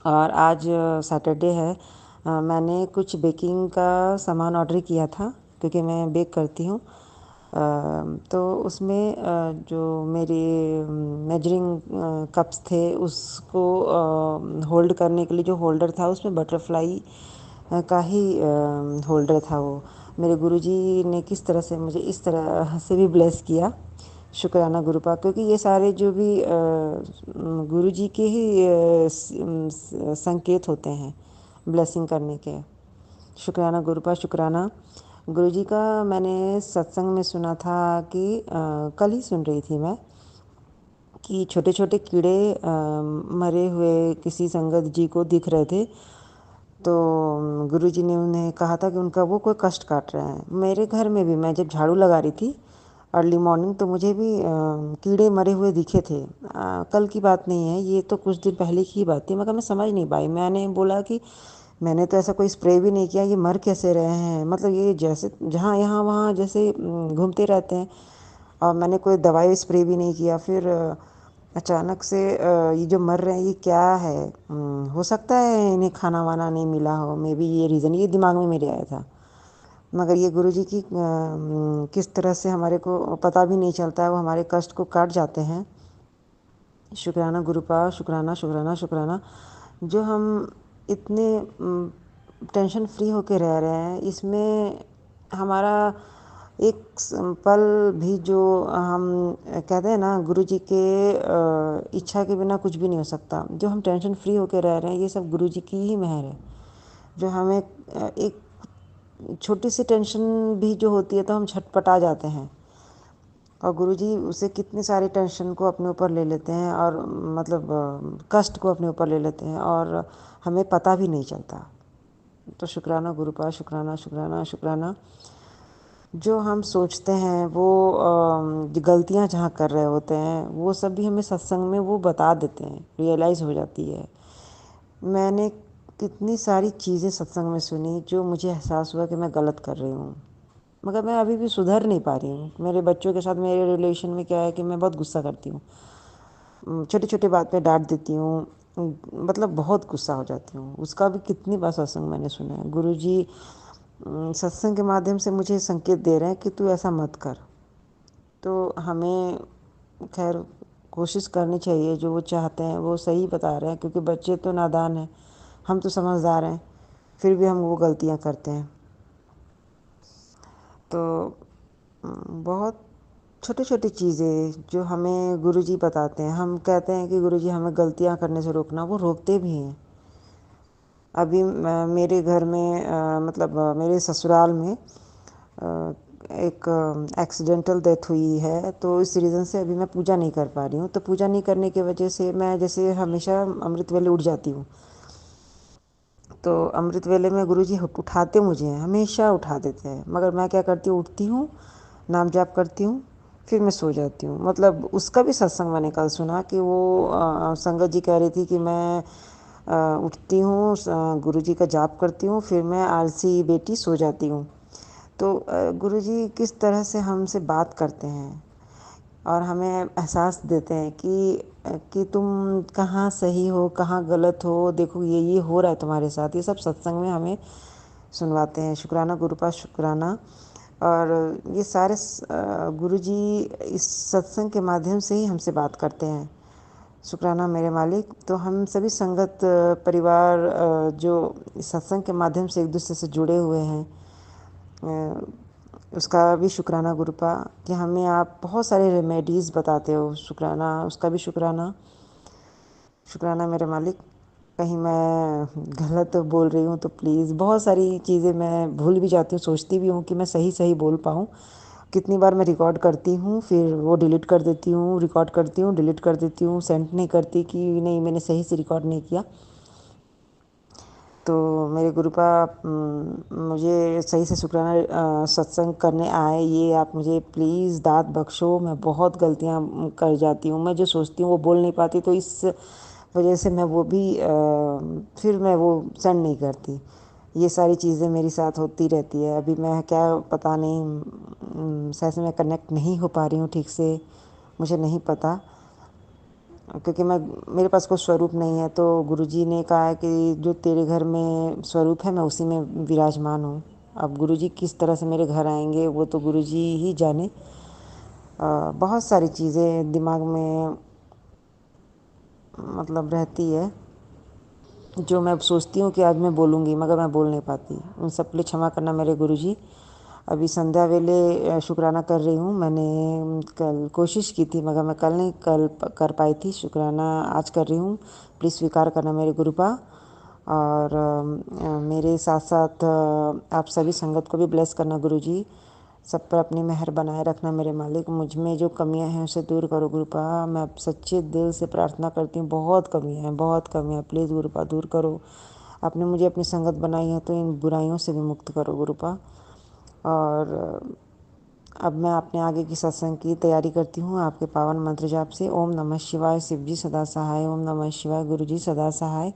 C: और आज सैटरडे है, मैंने कुछ बेकिंग का सामान ऑर्डर किया था, क्योंकि मैं बेक करती हूँ। तो उसमें जो मेरे मेजरिंग कप्स थे उसको होल्ड करने के लिए जो होल्डर था, उसमें बटरफ्लाई का ही होल्डर था वो। मेरे गुरुजी ने किस तरह से मुझे इस तरह से भी ब्लेस किया। शुक्राना गुरुपा, क्योंकि ये सारे जो भी गुरुजी के ही संकेत होते हैं ब्लेसिंग करने के। शुक्राना गुरुपा, शुक्राना। गुरुजी का मैंने सत्संग में सुना था कि कल ही सुन रही थी मैं, कि छोटे छोटे कीड़े मरे हुए किसी संगत जी को दिख रहे थे, तो गुरुजी ने उन्हें कहा था कि उनका वो कोई कष्ट काट रहे हैं। मेरे घर में भी मैं जब झाड़ू लगा रही थी अर्ली मॉर्निंग, तो मुझे भी कीड़े मरे हुए दिखे थे। कल की बात नहीं है, ये तो कुछ दिन पहले की ही बात थी, मगर मैं समझ नहीं पाई। मैंने बोला कि
B: मैंने तो ऐसा कोई स्प्रे भी नहीं किया, ये मर कैसे रहे हैं, मतलब ये जैसे जहाँ यहाँ वहाँ जैसे घूमते रहते हैं। और मैंने कोई दवाई स्प्रे भी नहीं किया। फिर अचानक से ये जो मर रहे हैं ये क्या है। हो सकता है इन्हें खाना वाना नहीं मिला हो, मे बी ये रीज़न ये दिमाग में मेरे आया था। मगर ये गुरुजी की किस तरह से हमारे को पता भी नहीं चलता है, वो हमारे कष्ट को काट जाते हैं। शुक्राना गुरुपा, शुक्राना शुक्राना शुक्राना। जो हम इतने टेंशन फ्री होके रह रहे हैं, इसमें हमारा एक पल भी जो हम कहते हैं ना, गुरुजी के इच्छा के बिना कुछ भी नहीं हो सकता। जो हम टेंशन फ्री होके रह रहे हैं, ये सब गुरुजी की ही मेहर है। जो हमें एक छोटी सी टेंशन भी जो होती है तो हम छटपटा जाते हैं, और गुरुजी उसे कितनी सारी टेंशन को अपने ऊपर ले लेते हैं, और मतलब कष्ट को अपने ऊपर ले लेते हैं, और हमें पता भी नहीं चलता। तो शुक्राना गुरुपा, शुक्राना शुक्राना शुक्राना। जो हम सोचते हैं वो गलतियां जहाँ कर रहे होते हैं, वो सब भी हमें सत्संग में वो बता देते हैं, रियलाइज़ हो जाती है। मैंने कितनी सारी चीज़ें सत्संग में सुनी जो मुझे एहसास हुआ कि मैं गलत कर रही हूँ, मगर मैं अभी भी सुधर नहीं पा रही हूँ। मेरे बच्चों के साथ मेरे रिलेशन में क्या है कि मैं बहुत गुस्सा करती हूँ, छोटी छोटी बात पे डांट देती हूँ, मतलब बहुत गुस्सा हो जाती हूँ। उसका भी कितनी बार सत्संग मैंने सुना है। गुरुजी सत्संग के माध्यम से मुझे संकेत दे रहे हैं कि तू ऐसा मत कर। तो हमें खैर कोशिश करनी चाहिए, जो वो चाहते हैं वो सही बता रहे हैं, क्योंकि बच्चे तो नादान हैं, हम तो समझदार हैं, फिर भी हम वो गलतियाँ करते हैं। तो बहुत छोटी छोटी चीज़ें जो हमें गुरुजी बताते हैं। हम कहते हैं कि गुरुजी हमें गलतियाँ करने से रोकना, वो रोकते भी हैं। अभी मेरे घर में मतलब मेरे ससुराल में एक एक्सीडेंटल डेथ हुई है, तो इस रीज़न से अभी मैं पूजा नहीं कर पा रही हूँ। तो पूजा नहीं करने की वजह से मैं जैसे हमेशा अमृत वेले उठ जाती हूँ। तो अमृत वेले में गुरुजी उठाते मुझे हैं, हमेशा उठा देते हैं, मगर मैं क्या करती हूँ, उठती हूँ, नाम जाप करती हूँ, फिर मैं सो जाती हूँ। मतलब उसका भी सत्संग मैंने कल सुना कि वो संगत जी कह रही थी कि मैं उठती हूँ, गुरुजी का जाप करती हूँ, फिर मैं आलसी बेटी सो जाती हूँ। तो गुरुजी किस तरह से हमसे बात करते हैं और हमें एहसास देते हैं कि तुम कहाँ सही हो कहाँ गलत हो, देखो ये हो रहा है तुम्हारे साथ, ये सब सत्संग में हमें सुनवाते हैं। शुक्राना गुरुपा, शुक्राना। और ये सारे गुरुजी इस सत्संग के माध्यम से ही हमसे बात करते हैं। शुक्राना मेरे मालिक। तो हम सभी संगत परिवार जो इस सत्संग के माध्यम से एक दूसरे से जुड़े हुए हैं, उसका भी शुक्राना गुरुपा कि हमें आप बहुत सारे रेमेडीज़ बताते हो। शुक्राना, उसका भी शुक्राना। शुक्राना मेरे मालिक। कहीं मैं गलत बोल रही हूँ तो प्लीज़, बहुत सारी चीज़ें मैं भूल भी जाती हूँ, सोचती भी हूँ कि मैं सही सही बोल पाऊँ। कितनी बार मैं रिकॉर्ड करती हूँ, फिर वो डिलीट कर देती हूँ, रिकॉर्ड करती हूँ, डिलीट कर देती हूँ, सेंड नहीं करती कि नहीं मैंने सही से रिकॉर्ड नहीं किया। तो मेरे गुरुपा मुझे सही से शुक्राना सत्संग करने आए, ये आप मुझे प्लीज़ दाद बख्शो। मैं बहुत गलतियाँ कर जाती हूँ, मैं जो सोचती हूँ वो बोल नहीं पाती, तो इस वजह से मैं वो भी फिर मैं वो सेंड नहीं करती। ये सारी चीज़ें मेरे साथ होती रहती है। अभी मैं क्या पता नहीं, शायद से मैं कनेक्ट नहीं हो पा रही हूँ ठीक से, मुझे नहीं पता, क्योंकि मेरे पास कोई स्वरूप नहीं है। तो गुरुजी ने कहा है कि जो तेरे घर में स्वरूप है मैं उसी में विराजमान हूँ। अब गुरुजी किस तरह से मेरे घर आएंगे वो तो गुरुजी ही जाने। बहुत सारी चीज़ें दिमाग में मतलब रहती है, जो मैं सोचती हूँ कि आज मैं बोलूँगी, मगर मैं बोल नहीं पाती। उन सब के लिए क्षमा करना मेरे गुरुजी। अभी संध्या वेले शुक्राना कर रही हूँ। मैंने कल कोशिश की थी, मगर मैं कल नहीं कर पाई थी। शुक्राना आज कर रही हूँ, प्लीज़ स्वीकार करना मेरे गुरुपा। और मेरे साथ साथ आप सभी संगत को भी ब्लेस करना गुरुजी। सब पर अपनी मेहर बनाए रखना मेरे मालिक। मुझ में जो कमियां हैं उसे दूर करो गुरुपा। मैं सच्चे दिल से प्रार्थना करती हूँ, बहुत कमियां हैं, बहुत कमियां, प्लीज़ गुरुपा दूर करो। आपने मुझे अपनी संगत बनाई है तो इन बुराइयों से भी मुक्त करो गुरुपा। और अब मैं अपने आगे की सत्संग की तैयारी करती हूँ आपके पावन मंत्र जाप से। ओम नमः शिवाय, शिव जी सदा सहाय। ओम नमः शिवाय, गुरु जी सदा सहाय।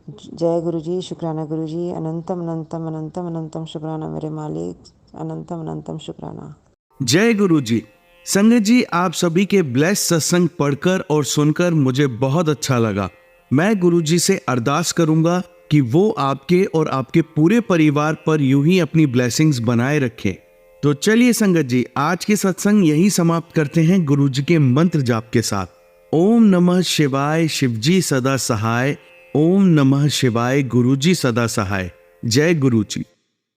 C: जय गुरु जी, शुक्राना गुरु जी, अनंतम अनंतम अनंतम अनंतम शुक्राना मेरे मालिक, अनंतम अनंतम शुक्राना।
A: जय गुरु जी। संगत जी, आप सभी के ब्लेस सत्संग पढ़कर और सुनकर मुझे बहुत अच्छा लगा। मैं गुरु जी से अरदास करूंगा कि वो आपके और आपके पूरे परिवार पर यूं ही अपनी ब्लेसिंग्स बनाए रखे। तो चलिए संगत जी, आज के सत्संग यही समाप्त करते हैं गुरु जी के मंत्र जाप के साथ। ओम नमः शिवाय, शिवजी सदा सहाय। ओम नमः शिवाय, गुरु जी सदा सहाय। जय गुरु जी।